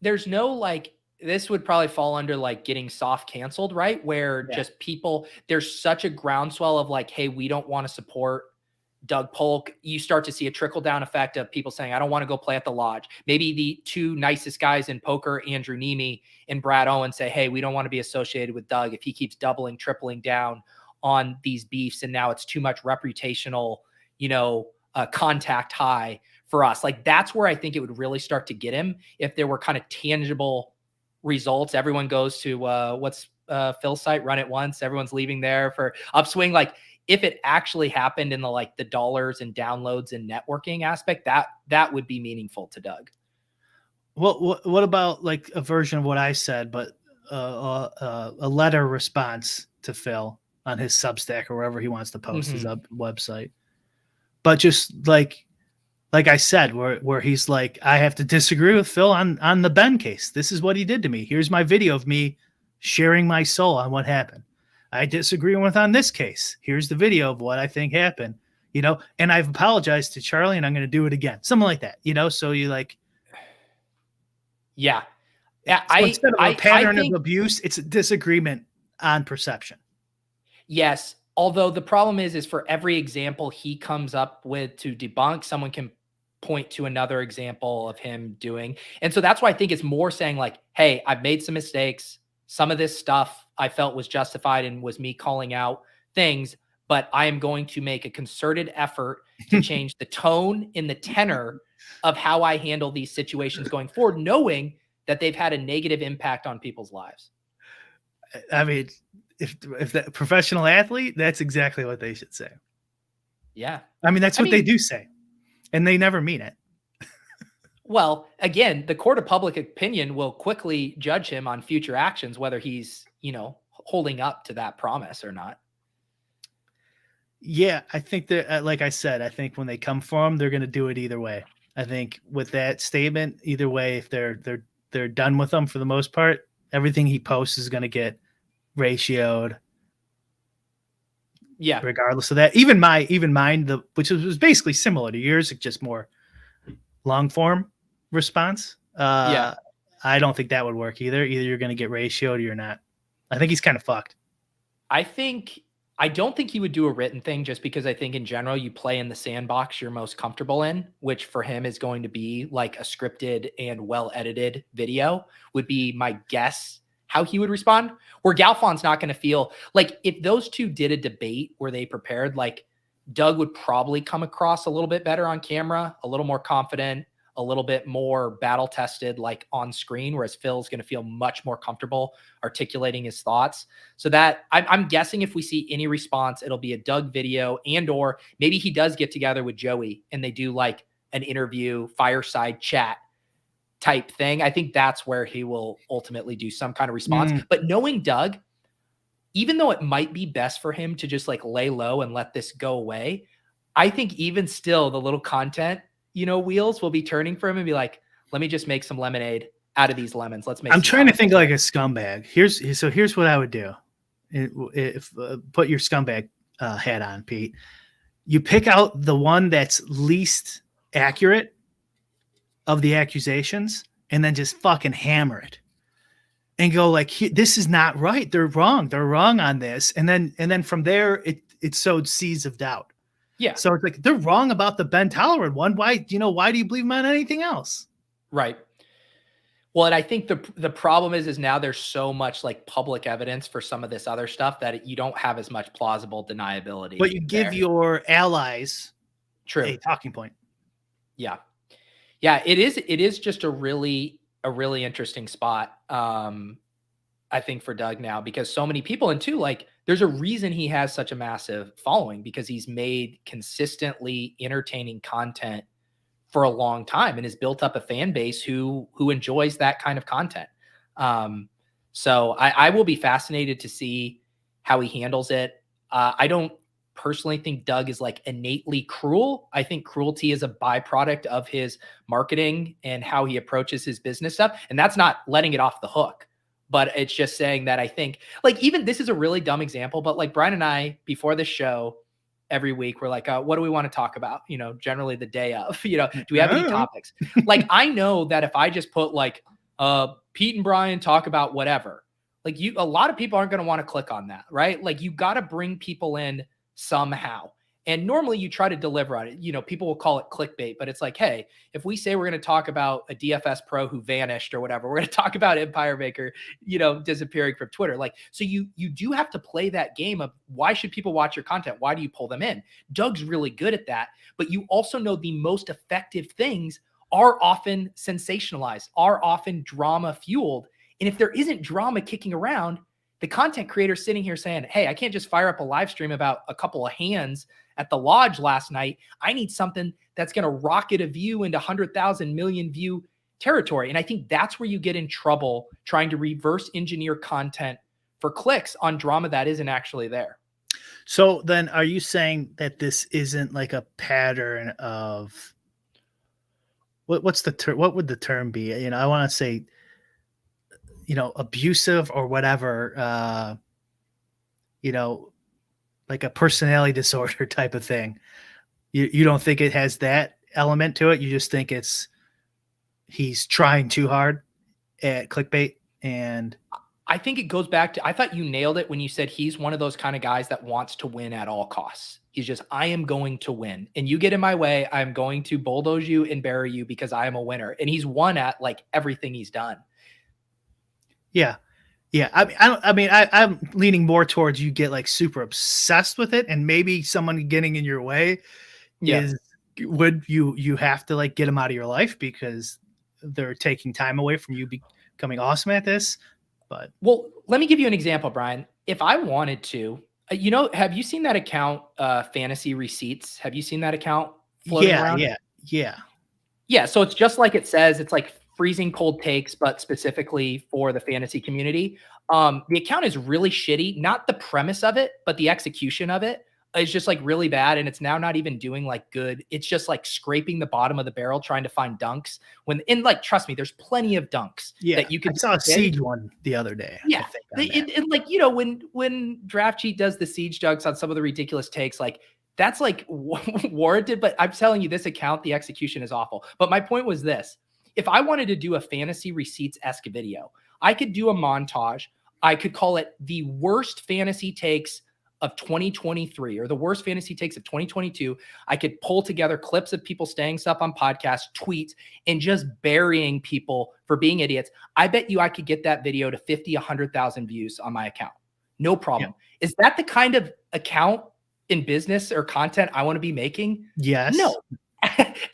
There's no like. This would probably fall under like getting soft canceled, right? Where just people, there's such a groundswell of like, hey, we don't want to support Doug Polk. You start to see a trickle down effect of people saying, I don't want to go play at the lodge. Maybe the two nicest guys in poker, Andrew Nemi and Brad Owen, say, hey, we don't want to be associated with Doug if he keeps doubling, tripling down on these beefs. And now it's too much reputational, contact high for us. Like, that's where I think it would really start to get him if there were kind of tangible results. Everyone goes to what's Phil's site, Run It Once. Everyone's leaving there for Upswing. Like, if it actually happened in the dollars and downloads and networking aspect, that would be meaningful to Doug. What about like a version of what I said, but a letter response to Phil on his Substack or wherever he wants to post his website, but just like I said, where he's like, I have to disagree with Phil on the Ben case. This is what he did to me. Here's my video of me sharing my soul on what happened. I disagree with on this case. Here's the video of what I think happened, and I've apologized to Charlie and I'm going to do it again. Something like that, so you like. Yeah. So instead of a pattern of abuse, it's a disagreement on perception. Yes. Although the problem is for every example he comes up with to debunk, someone can point to another example of him doing. And so that's why I think it's more saying like, hey, I've made some mistakes. Some of this stuff I felt was justified and was me calling out things, but I am going to make a concerted effort to change the tone and the tenor of how I handle these situations going forward, knowing that they've had a negative impact on people's lives. I mean, if the professional athlete, that's exactly what they should say. Yeah. I mean, that's what they do say, and they never mean it. Well, again, the court of public opinion will quickly judge him on future actions, whether he's, holding up to that promise or not. Yeah, I think that, like I said, I think when they come for him, they're going to do it either way. I think with that statement, either way, if they're done with him for the most part, everything he posts is going to get ratioed. Yeah. Regardless of that, even mine, which was basically similar to yours, just more long form response. Yeah. I don't think that would work either. Either you're going to get ratioed or you're not. I think he's kind of fucked. I don't think he would do a written thing, just because I think in general you play in the sandbox you're most comfortable in, which for him is going to be like a scripted and well edited video, would be my guess how he would respond. Where Galfond's not going to feel like, if those two did a debate where they prepared, like Doug would probably come across a little bit better on camera, a little more confident, a little bit more battle tested, like on screen, whereas Phil's going to feel much more comfortable articulating his thoughts. So that I'm guessing if we see any response, it'll be a Doug video, and or maybe he does get together with Joey and they do like an interview, fireside chat type thing. I think that's where he will ultimately do some kind of response. But knowing Doug, even though it might be best for him to just like lay low and let this go away, I think even still the little content, wheels will be turning for him and be like, let me just make some lemonade out of these lemons. Let's make. I'm trying to think like a scumbag. Here's what I would do. If put your scumbag hat on, Pete. You pick out the one that's least accurate of the accusations, and then just fucking hammer it, and go like, this is not right. They're wrong. They're wrong on this, and then from there it sowed seeds of doubt. Yeah. So it's like, they're wrong about the Ben Tolerant one. Why do you believe them on anything else? Right. Well, and I think the problem is now there's so much like public evidence for some of this other stuff that you don't have as much plausible deniability. But you give your allies a talking point. Yeah. Yeah, it is just a really interesting spot. I think for Doug now, because so many people, and too, like there's a reason he has such a massive following, because he's made consistently entertaining content for a long time and has built up a fan base who enjoys that kind of content. So I will be fascinated to see how he handles it. I don't personally think Doug is like innately cruel. I think cruelty is a byproduct of his marketing and how he approaches his business stuff. And that's not letting it off the hook, but it's just saying that I think, like, even this is a really dumb example, but like Brian and I, before the show, every week we're like, what do we want to talk about? Generally the day of, do we have any topics? Like, I know that if I just put like, Pete and Brian talk about whatever, like a lot of people aren't going to want to click on that, right? Like, you got to bring people in somehow. And normally you try to deliver on it. People will call it clickbait, but it's like, hey, if we say we're going to talk about a DFS pro who vanished or whatever, we're going to talk about Empire Maker, disappearing from Twitter. Like, so you do have to play that game of, why should people watch your content? Why do you pull them in? Doug's really good at that, but you also know the most effective things are often sensationalized, are often drama fueled. And if there isn't drama kicking around, the content creator sitting here saying, hey, I can't just fire up a live stream about a couple of hands at the lodge last night. I need something that's going to rocket a view into 100,000 million view territory. And I think that's where you get in trouble, trying to reverse engineer content for clicks on drama that isn't actually there. So then are you saying that this isn't like a pattern of what's the term? What would the term be? I want to say, abusive or whatever, like a personality disorder type of thing. You don't think it has that element to it? You just think he's trying too hard at clickbait? And I think it goes back to, I thought you nailed it when you said he's one of those kind of guys that wants to win at all costs. He's just, I am going to win. And you get in my way, I'm going to bulldoze you and bury you because I am a winner. And he's won at like everything he's done. Yeah. Yeah. I'm leaning more towards you get like super obsessed with it, and maybe someone getting in your way you have to like get them out of your life because they're taking time away from you becoming awesome at this. But well, let me give you an example, Brian. If I wanted to, have you seen that account, Fantasy Receipts? Have you seen that account floating around? Yeah. So it's just like it says, it's like freezing cold takes, but specifically for the fantasy community. The account is really shitty, not the premise of it, but the execution of it. is just like really bad. And it's now not even doing like good. It's just like scraping the bottom of the barrel, trying to find dunks and like, trust me, there's plenty of dunks that you can. I saw a Siege one the other day. Yeah. And like, when Draft Cheat does the Siege dunks on some of the ridiculous takes, like that's like warranted, but I'm telling you, this account, the execution is awful. But my point was this: if I wanted to do a fantasy receipts-esque video, I could do a montage. I could call it the worst fantasy takes of 2023 or the worst fantasy takes of 2022. I could pull together clips of people saying stuff on podcasts, tweets, and just burying people for being idiots. I bet you I could get that video to 50, 100,000 views on my account. No problem. Yeah. Is that the kind of account in business or content I want to be making? Yes. No,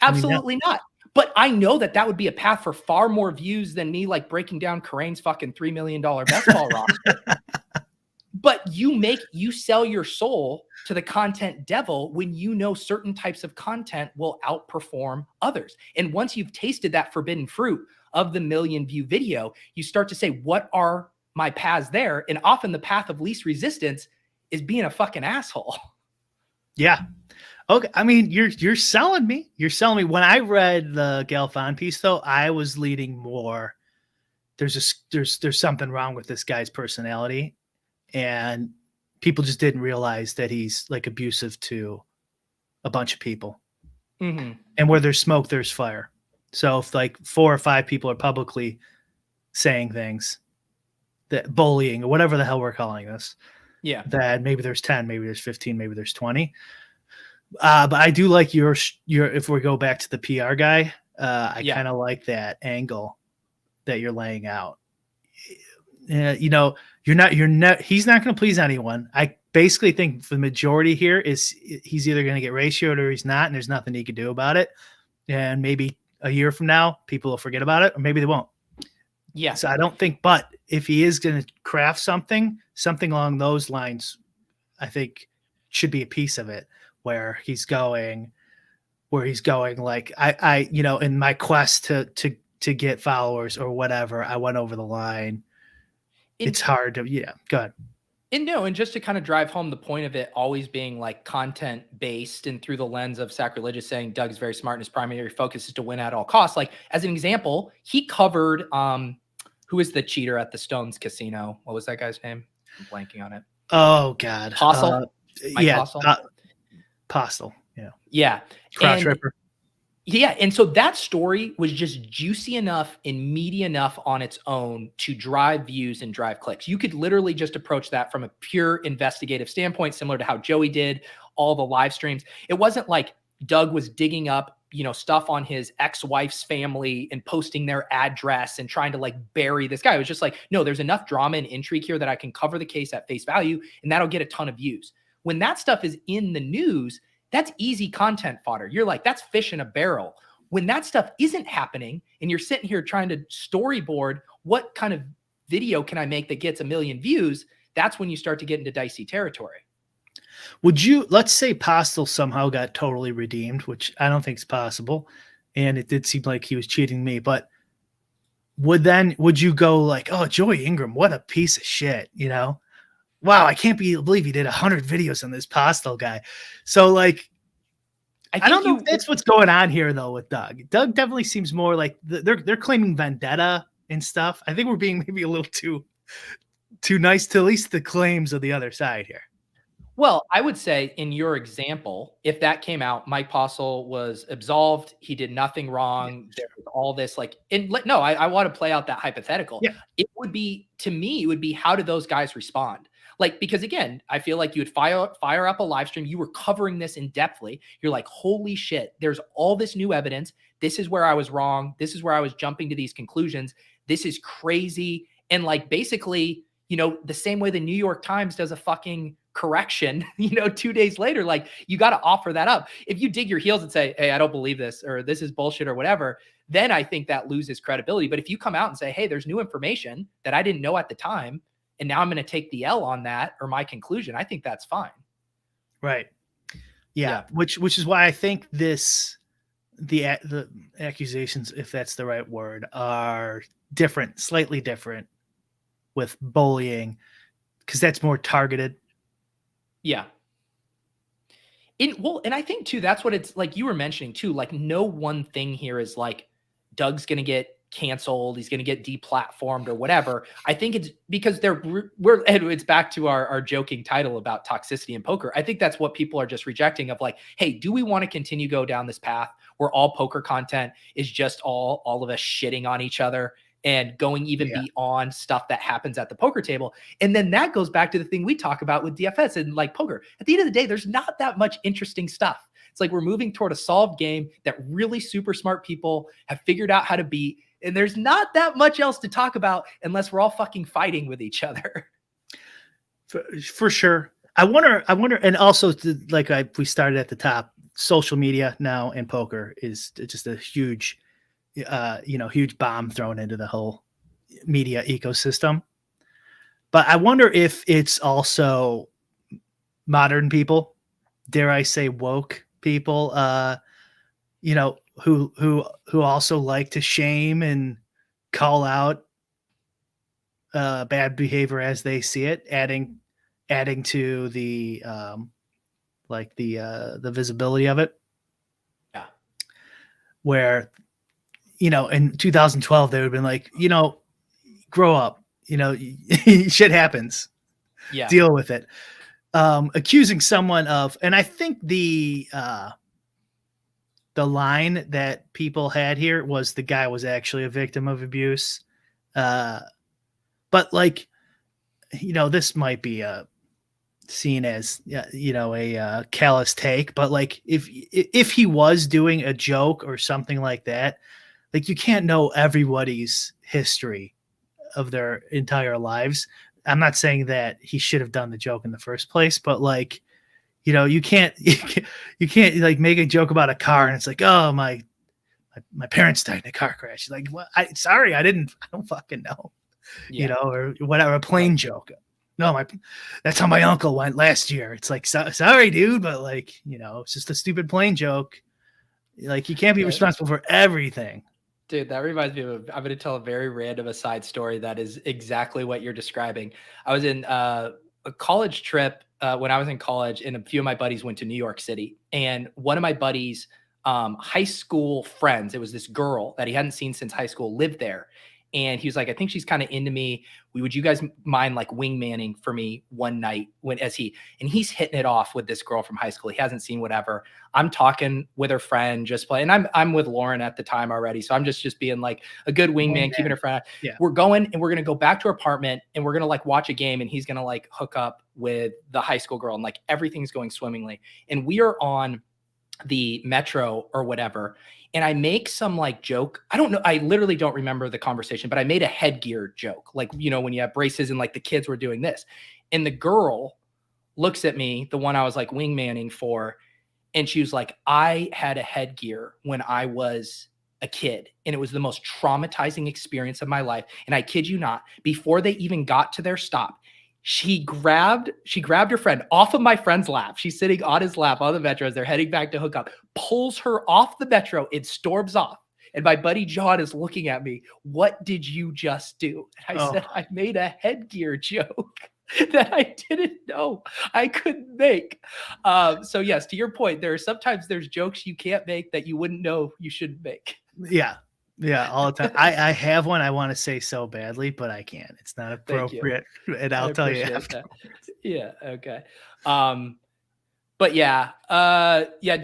absolutely not. But I know that would be a path for far more views than me like breaking down Karane's fucking $3 million best ball roster. But you sell your soul to the content devil when you know certain types of content will outperform others. And once you've tasted that forbidden fruit of the 1 million view video, you start to say, what are my paths there? And often the path of least resistance is being a fucking asshole. Yeah. Okay. I mean, you're selling me. You're selling me. When I read the Galfond piece, though, I was leading more. There's something wrong with this guy's personality, and people just didn't realize that he's like abusive to a bunch of people. Mm-hmm. And where there's smoke, there's fire. So if like 4 or 5 people are publicly saying things, that bullying or whatever the hell we're calling this, that maybe there's 10, maybe there's 15, maybe there's 20. But I do like your if we go back to the PR guy, I kind of like that angle that you're laying out. He's not going to please anyone. I basically think the majority here is he's either going to get ratioed or he's not, and there's nothing he can do about it. And maybe a year from now, people will forget about it, or maybe they won't. Yeah. So I don't think, but if he is going to craft something along those lines, I think should be a piece of it. Where he's going like I in my quest to get followers or whatever, I went over the line. It's hard to go ahead. And just to kind of drive home the point of it always being like content based and through the lens of sacrilegious, saying Doug's very smart and his primary focus is to win at all costs. Like as an example, he covered who is the cheater at the Stones Casino? What was that guy's name? I'm blanking on it. Oh God. Postle? Postle. Yeah. Crotch ripper. Yeah. And so that story was just juicy enough and meaty enough on its own to drive views and drive clicks. You could literally just approach that from a pure investigative standpoint, similar to how Joey did all the live streams. It wasn't like Doug was digging up, stuff on his ex-wife's family and posting their address and trying to like bury this guy. It was just like, no, there's enough drama and intrigue here that I can cover the case at face value and that'll get a ton of views. When that stuff is in the news, that's easy content fodder. You're like, that's fish in a barrel. When that stuff isn't happening and you're sitting here trying to storyboard what kind of video can I make that gets 1 million views, that's when you start to get into dicey territory. Let's say Postle somehow got totally redeemed, which I don't think is possible. And it did seem like he was cheating me, but would you go like, oh, Joey Ingram, what a piece of shit, Wow, I can't believe he did 100 videos on this Postle guy. So, like, I don't know if that's what's going on here, though, with Doug. Doug definitely seems more like they're claiming vendetta and stuff. I think we're being maybe a little too nice to at least the claims of the other side here. Well, I would say in your example, if that came out, Mike Postle was absolved. He did nothing wrong. There was all this I want to play out that hypothetical. Yeah. It would be, to me, how do those guys respond? Like, because again, I feel like you would fire up a live stream. You were covering this in depthly. You're like, holy shit, there's all this new evidence. This is where I was wrong. This is where I was jumping to these conclusions. This is crazy. And like, basically, the same way the New York Times does a fucking correction, 2 days later, like you got to offer that up. If you dig your heels and say, hey, I don't believe this, or this is bullshit or whatever, then I think that loses credibility. But if you come out and say, hey, there's new information that I didn't know at the time, and now I'm going to take the L on that or my conclusion, I think that's fine. Right. Yeah. Which is why I think the accusations, if that's the right word, are different, slightly different with bullying, because that's more targeted. Yeah. And I think too, that's what it's like you were mentioning too. Like, no one thing here is like Doug's going to get canceled, he's going to get deplatformed or whatever. I think it's because it's back to our joking title about toxicity in poker. I think that's what people are just rejecting of like, hey, do we want to continue go down this path where all poker content is just all of us shitting on each other and going even beyond stuff that happens at the poker table? And then that goes back to the thing we talk about with DFS and like poker. At the end of the day, there's not that much interesting stuff. It's like we're moving toward a solved game that really super smart people have figured out how to beat. And there's not that much else to talk about unless we're all fucking fighting with each other. For sure. I wonder, and also we started at the top, social media now in poker is just a huge, huge bomb thrown into the whole media ecosystem. But I wonder if it's also modern people, dare I say woke people, who also like to shame and call out bad behavior as they see it, adding to the the visibility of it. Yeah. Where, in 2012 they would have been like, grow up, shit happens. Yeah. Deal with it. Accusing someone of, and I think the line that people had here was the guy was actually a victim of abuse. But this might be seen as, a callous take, but like if he was doing a joke or something like that, like you can't know everybody's history of their entire lives. I'm not saying that he should have done the joke in the first place, but like, you can't like make a joke about a car and it's like, oh, my parents died in a car crash. Like, well, I don't fucking know, or whatever, a plane joke. No, that's how my uncle went last year. It's like, sorry, dude, but like, it's just a stupid plane joke. Like, you can't be responsible for everything. Dude, that reminds me of, I'm going to tell a very random aside story that is exactly what you're describing. I was in a college trip when I was in college, and a few of my buddies went to New York City. And one of my buddies' high school friends, it was this girl that he hadn't seen since high school, lived there. And he was like, I think she's kind of into me. Would you guys mind like wingmanning for me one night and he's hitting it off with this girl from high school. He hasn't seen whatever. I'm talking with her friend, just playing. I'm with Lauren at the time already. So I'm just being like a good wingman, keeping her friend. Yeah. We're going and we're going to go back to our apartment and we're going to like watch a game and he's going to like hook up with the high school girl and like everything's going swimmingly. And we are on the metro or whatever. And I make some like joke. I don't know. I literally don't remember the conversation, but I made a headgear joke. Like, when you have braces and like the kids were doing this. And the girl looks at me, the one I was like wingmanning for. And she was like, I had a headgear when I was a kid. And it was the most traumatizing experience of my life. And I kid you not, before they even got to their stop, she grabbed her friend off of my friend's lap. She's sitting on his lap on the metro as they're heading back to hook up, pulls her off the metro and storms off. And my buddy John is looking at me. What did you just do? And I said, I made a headgear joke that I didn't know I couldn't make. So yes, to your point, sometimes there's jokes you can't make that you wouldn't know you shouldn't make. Yeah. Yeah, all the time. I have one I want to say so badly, but I can't. It's not appropriate. And I'll tell you after. Yeah, okay. But yeah.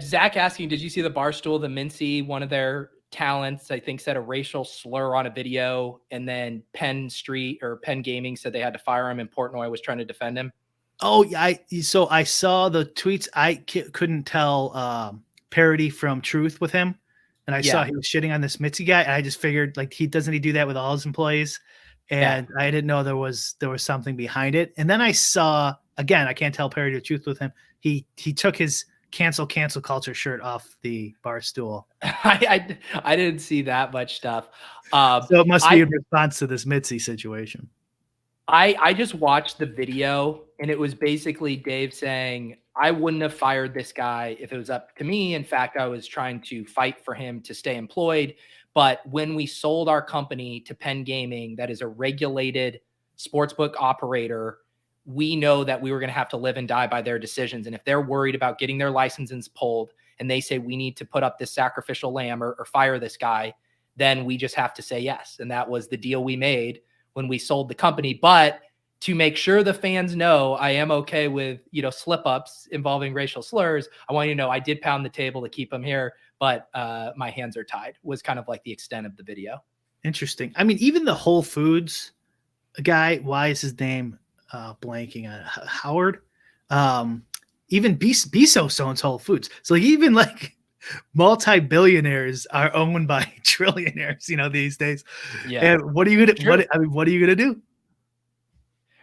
Zach asking, did you see the Barstool, the Mincy, one of their talents, I think, said a racial slur on a video, and then Penn Street or Penn Gaming said they had to fire him and Portnoy was trying to defend him? Oh, yeah. So I saw the tweets. I couldn't tell parody from truth with him. And I saw he was shitting on this Mitzi guy, and I just figured, like, he do that with all his employees? And I didn't know there was something behind it. And then I saw, again, I can't tell parody or truth with him. He took his cancel culture shirt off the Barstool. I didn't see that much stuff. So it must be in response to this Mitzi situation. I just watched the video, and it was basically Dave saying, I wouldn't have fired this guy if it was up to me. In fact, I was trying to fight for him to stay employed. But when we sold our company to Penn Gaming, that is a regulated sportsbook operator, we know that we were going to have to live and die by their decisions. And if they're worried about getting their licenses pulled and they say we need to put up this sacrificial lamb or fire this guy, then we just have to say yes. And that was the deal we made when we sold the company. But to make sure the fans know I am okay with, slip ups involving racial slurs, I want you to know I did pound the table to keep them here, but my hands are tied, was kind of like the extent of the video. Interesting. I mean, even the Whole Foods guy, why is his name blanking on Howard? Even Bezos owns Whole Foods. So even like multi-billionaires are owned by trillionaires, these days. Yeah. And what are you gonna do?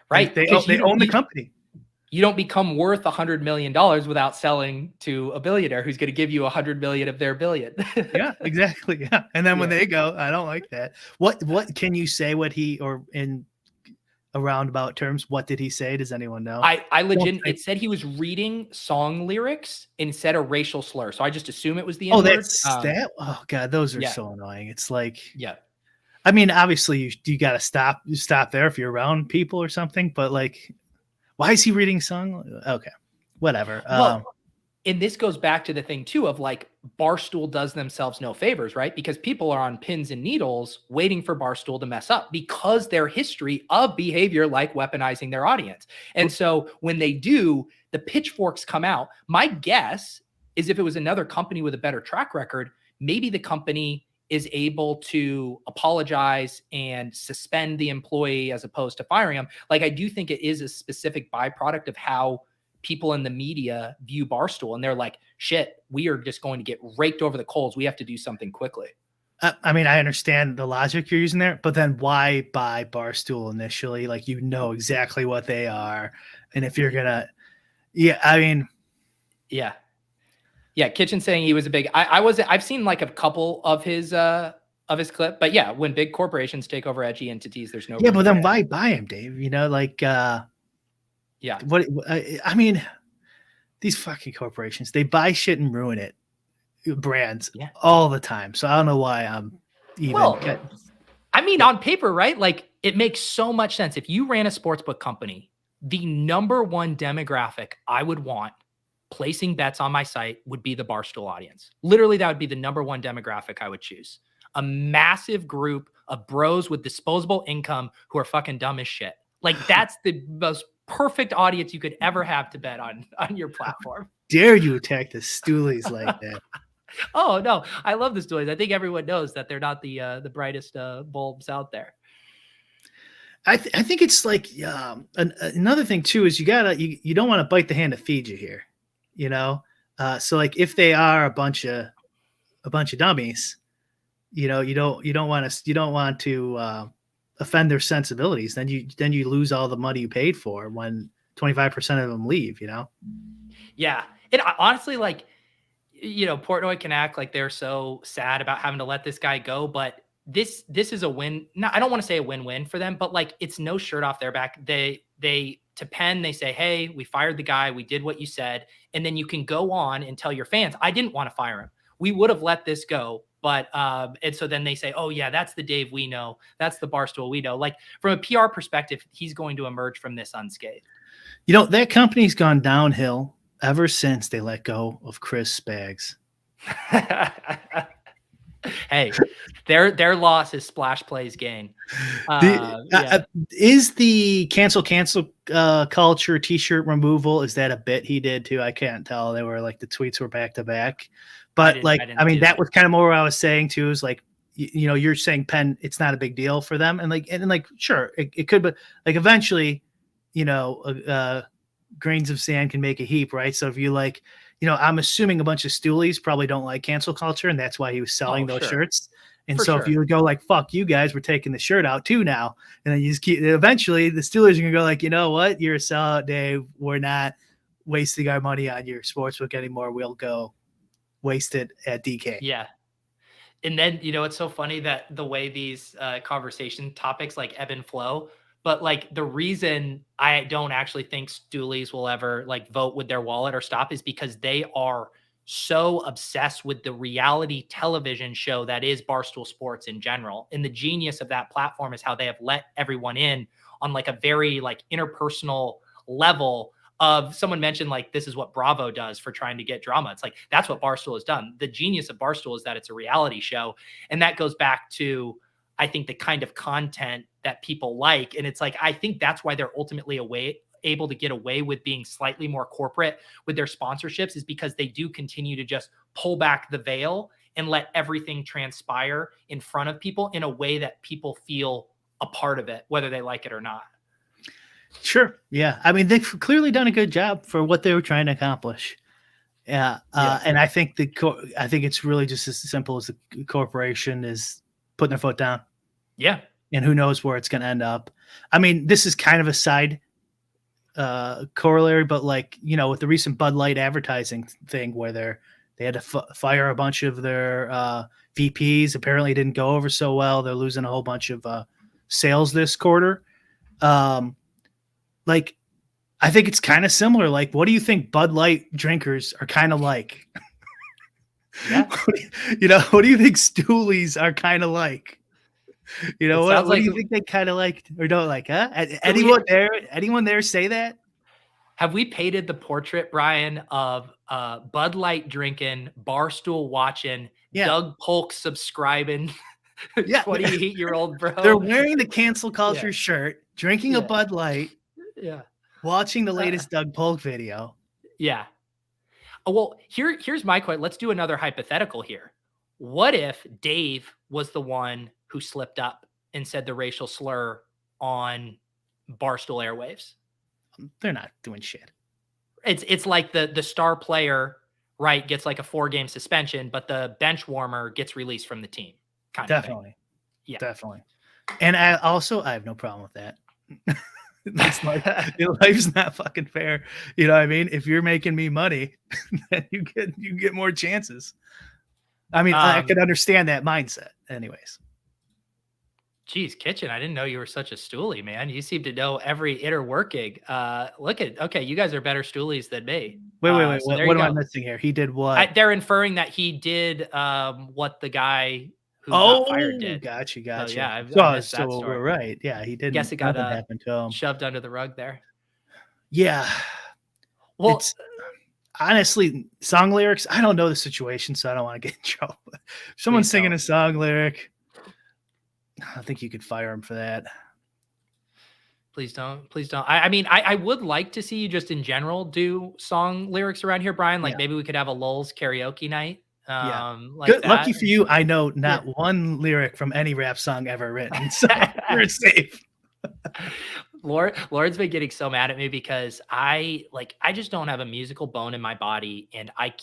Right. They own the company. You don't become worth $100 million without selling to a billionaire who's going to give you $100 million of their billion. Yeah, exactly. Yeah. And then when they go, I don't like that. What can you say or in a roundabout terms, what did he say? Does anyone know? I legit, it said he was reading song lyrics and said a racial slur. So I just assume it was the N-word. That's that. Oh God, those are so annoying. It's like, I mean, obviously you got to stop there if you're around people or something, but like, why is he reading song? Okay, whatever. And this goes back to the thing too of like Barstool does themselves no favors, right? Because people are on pins and needles waiting for Barstool to mess up because their history of behavior like weaponizing their audience. And so when they do, the pitchforks come out. My guess is if it was another company with a better track record, maybe the company is able to apologize and suspend the employee as opposed to firing them. Like, I do think it is a specific byproduct of how people in the media view Barstool. And they're like, shit, we are just going to get raked over the coals. We have to do something quickly. I mean, I understand the logic you're using there, but then why buy Barstool initially? Like, exactly what they are. And if you're going to, Yeah. Kitchen saying he was a big, I've seen like a couple of his clip, but yeah, when big corporations take over edgy entities, there's no, but then why buy him, Dave? What I mean, these fucking corporations, they buy shit and ruin it, brands all the time. So I don't know why I'm even. Well, I mean, on paper, right? Like, it makes so much sense. If you ran a sportsbook company, the number one demographic I would want placing bets on my site would be the Barstool audience. Literally, that would be the number one demographic I would choose. A massive group of bros with disposable income who are fucking dumb as shit. Like, that's the most perfect audience you could ever have to bet on your platform. Dare you attack the Stoolies like that? Oh no, I love the Stoolies. I think everyone knows that they're not the brightest bulbs out there. I think it's like another thing too is you don't want to bite the hand that feeds you here, So like if they are a bunch of dummies, you don't want to offend their sensibilities. Then you lose all the money you paid for when 25% of them leave. Yeah, and honestly, like, Portnoy can act like they're so sad about having to let this guy go, but this is a win. No, I don't want to say a win-win for them, but like, it's no shirt off their back. They to Penn, they say, hey, we fired the guy. We did what you said. And then you can go on and tell your fans, I didn't want to fire him. We would have let this go. But, and so then they say, oh yeah, that's the Dave we know. That's the Barstool we know. Like, from a PR perspective, he's going to emerge from this unscathed. That company's gone downhill ever since they let go of Chris Spags. Hey, their loss is splash plays gain. Is the cancel culture t-shirt removal, is that a bit he did too? I can't tell. They were like, the tweets were back to back, but I mean, that was kind of more what I was saying too, is like, you're saying Penn, it's not a big deal for them. And sure, it could, but like eventually, grains of sand can make a heap, right? So if you I'm assuming a bunch of Stoolies probably don't like cancel culture, and that's why he was selling those shirts. And so if you would go like, fuck you guys, we're taking the shirt out too now. And then you just eventually the Steelers are going to go like, you know what? You're a sellout, Dave. We're not wasting our money on your sportsbook anymore. We'll go waste it at DK. Yeah. And then, it's so funny that the way these conversation topics like ebb and flow, but like the reason I don't actually think Stoolies will ever like vote with their wallet or stop is because they are so obsessed with the reality television show that is Barstool Sports in general. And the genius of that platform is how they have let everyone in on like a very like interpersonal level of someone mentioned, like, this is what Bravo does for trying to get drama. It's like, that's what Barstool has done. The genius of Barstool is that it's a reality show. And that goes back to, I think, the kind of content that people like. And it's like, I think that's why they're ultimately able to get away with being slightly more corporate with their sponsorships, is because they do continue to just pull back the veil and let everything transpire in front of people in a way that people feel a part of it, whether they like it or not. Sure. Yeah. I mean, they've clearly done a good job for what they were trying to accomplish. Yeah. And I think I think it's really just as simple as the corporation is putting their foot down. Yeah. And who knows where it's going to end up. I mean, this is kind of a side corollary, but like, you know, with the recent Bud Light advertising thing where they had to fire a bunch of their VPs, apparently it didn't go over so well. They're losing a whole bunch of sales this quarter. Like, I think it's kind of similar. Like, what do you think Bud Light drinkers are kind of like? Yeah. You know, what do you think Stoolies are kind of like? You know, what do you think they kind of like or don't like? Huh? Anyone there say that? Have we painted the portrait, Brian, of Bud Light drinking, Barstool watching, Doug Polk subscribing? Yeah, 28-year-old bro. They're wearing the cancel culture shirt, drinking a Bud Light. Yeah. Watching the latest Doug Polk video. Yeah. Oh, well, here's my question. Let's do another hypothetical here. What if Dave was the one who slipped up and said the racial slur on Barstool airwaves? They're not doing shit. It's like the star player, right, gets like a 4-game suspension, but the bench warmer gets released from the team. Definitely. Yeah. Definitely. And I have no problem with that. It's like, life's not fucking fair. You know what I mean? If you're making me money, then you get more chances. I mean, I could understand that mindset anyways. Geez, Kitchen, I didn't know you were such a stoolie, man. You seem to know every inner working. Okay, you guys are better stoolies than me. Wait. What am I missing here? He did what? They're inferring that he did what the guy who got fired did. Gotcha. So, yeah, I missed that story. We're right. Yeah, he did. Guess it got happened to him. Shoved under the rug there. Yeah. Well, it's, honestly, song lyrics, I don't know the situation, so I don't want to get in trouble. If someone's singing a song lyric, I think you could fire him for that. Please don't. I mean, I would like to see you just in general do song lyrics around here, Brian. Like maybe we could have a Lulz karaoke night. Like lucky for you, I know not one lyric from any rap song ever written, so you're safe. Lauren's been getting so mad at me because I just don't have a musical bone in my body, and I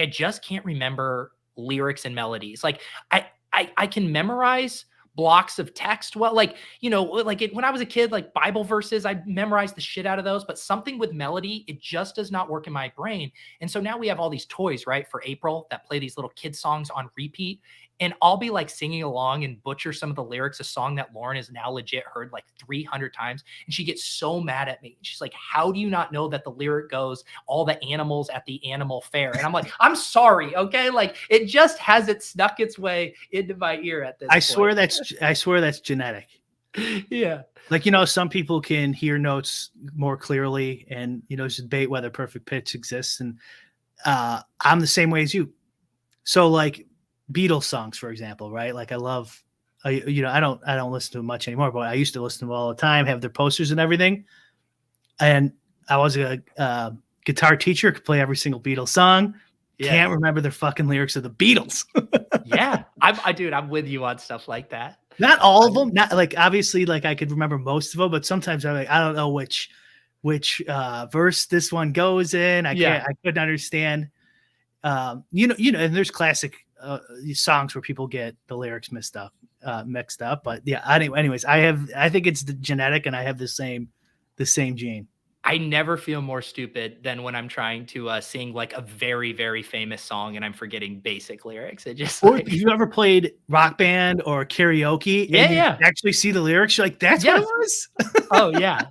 just can't remember lyrics and melodies. Like I can memorize blocks of text. Well, like, you know, like when I was a kid, like Bible verses, I memorized the shit out of those, but something with melody, it just does not work in my brain. And so now we have all these toys, right, for April that play these little kid songs on repeat. And I'll be like singing along and butcher some of the lyrics, a song that Lauren has now legit heard like 300 times. And she gets so mad at me. She's like, how do you not know that the lyric goes, all the animals at the animal fair? And I'm like, I'm sorry. Okay. Like it just hasn't snuck its way into my ear at this point. I swear that's genetic. Yeah. Like, you know, some people can hear notes more clearly and, you know, just debate whether perfect pitch exists. And I'm the same way as you. So like, Beatles songs, for example, right? Like I don't listen to them much anymore, but I used to listen to them all the time, have their posters and everything. And I was a guitar teacher, could play every single Beatles song. Yeah. Can't remember the fucking lyrics of the Beatles. Yeah. I'm with you on stuff like that. Not all of them. Not like, obviously, like I could remember most of them, but sometimes I'm like, I don't know which verse this one goes in. I couldn't understand. You know, and there's classic songs where people get the lyrics mixed up. But yeah, anyways, I think it's the genetic, and I have the same gene. I never feel more stupid than when I'm trying to sing like a very, very famous song and I'm forgetting basic lyrics. It just or you ever played Rock Band or karaoke? And you actually see the lyrics. You're like, that's what it was. Oh yeah.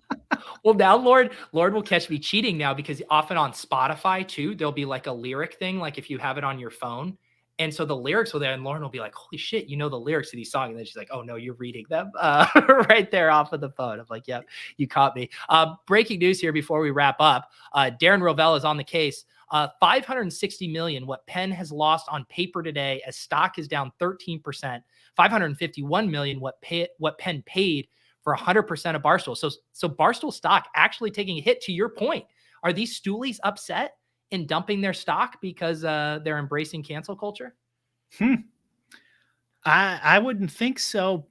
Well, now Lord will catch me cheating now, because often on Spotify too, there'll be like a lyric thing. Like if you have it on your phone, And so the lyrics were there, and Lauren will be like, holy shit, you know the lyrics to these songs. And then she's like, oh no, you're reading them right there off of the phone. I'm like, yep, you caught me. Breaking news here before we wrap up. Darren Rovell is on the case. 560 million, what Penn has lost on paper today as stock is down 13%. 551 million, what Penn paid for 100% of Barstool. So Barstool stock actually taking a hit. To your point, are these stoolies upset in dumping their stock because they're embracing cancel culture? I wouldn't think so.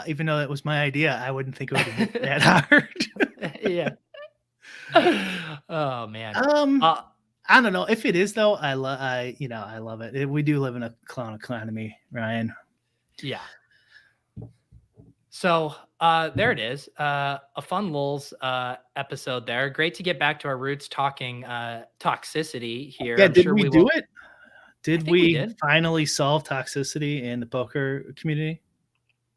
Even though it was my idea, I wouldn't think it would be that hard. Yeah. Oh man. I don't know if it is though. I love it. We do live in a clown economy, Ryan. Yeah. So there it is. A fun Lulz episode there. Great to get back to our roots talking toxicity here. Yeah, did we do it? Did we finally solve toxicity in the poker community?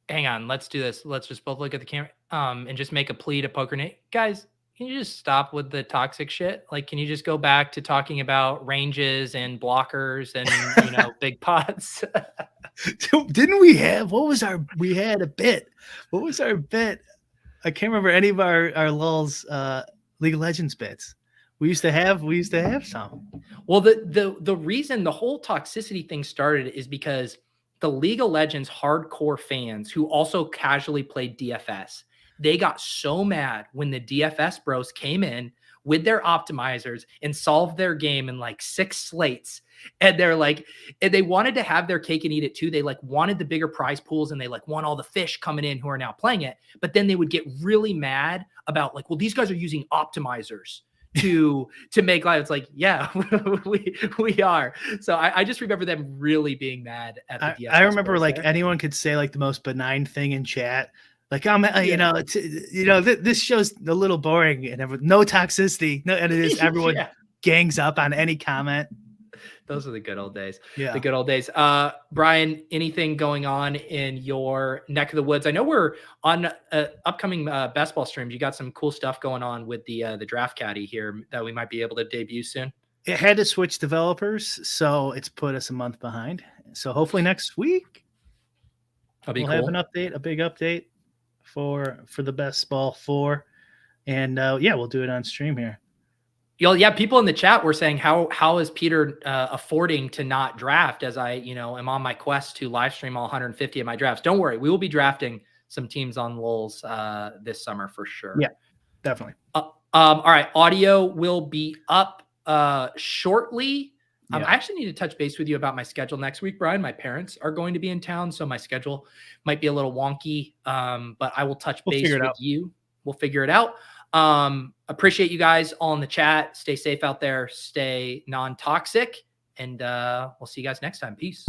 Hang on, let's do this. Let's just both look at the camera and just make a plea to Poker Nate. Guys, can you just stop with the toxic shit? Like, can you just go back to talking about ranges and blockers and, big pots? Didn't we have, we had a bit. What was our bit? I can't remember any of our Lulz League of Legends bits. We used to have some. Well, the reason the whole toxicity thing started is because the League of Legends hardcore fans who also casually played DFS, they got so mad when the DFS bros came in with their optimizers and solved their game in like 6 slates. And they're like, and they wanted to have their cake and eat it too. They like wanted the bigger prize pools and they like want all the fish coming in who are now playing it. But then they would get really mad about like, well, these guys are using optimizers to make live. It's like, yeah, we are. So I just remember them really being mad at the DFS. I remember like there. anyone could say like the most benign thing in chat. Like, this show's a little boring and no toxicity. No, and it is everyone gangs up on any comment. Those are the good old days. Yeah. The good old days. Brian, anything going on in your neck of the woods? I know we're on upcoming best ball streams. You got some cool stuff going on with the draft caddy here that we might be able to debut soon. It had to switch developers, so it's put us a month behind. So hopefully next week we'll have an update, a big update for the best ball 4. And we'll do it on stream here. People in the chat were saying how is Peter affording to not draft as I am on my quest to live stream all 150 of my drafts. Don't worry, we will be drafting some teams on Lulz this summer for sure. Yeah, definitely. All right, audio will be up shortly. I actually need to touch base with you about my schedule next week, Brian. My parents are going to be in town, so my schedule might be a little wonky, but I will touch base with you. We'll figure it out. Appreciate you guys all in the chat. Stay safe out there. Stay non-toxic, and we'll see you guys next time. Peace.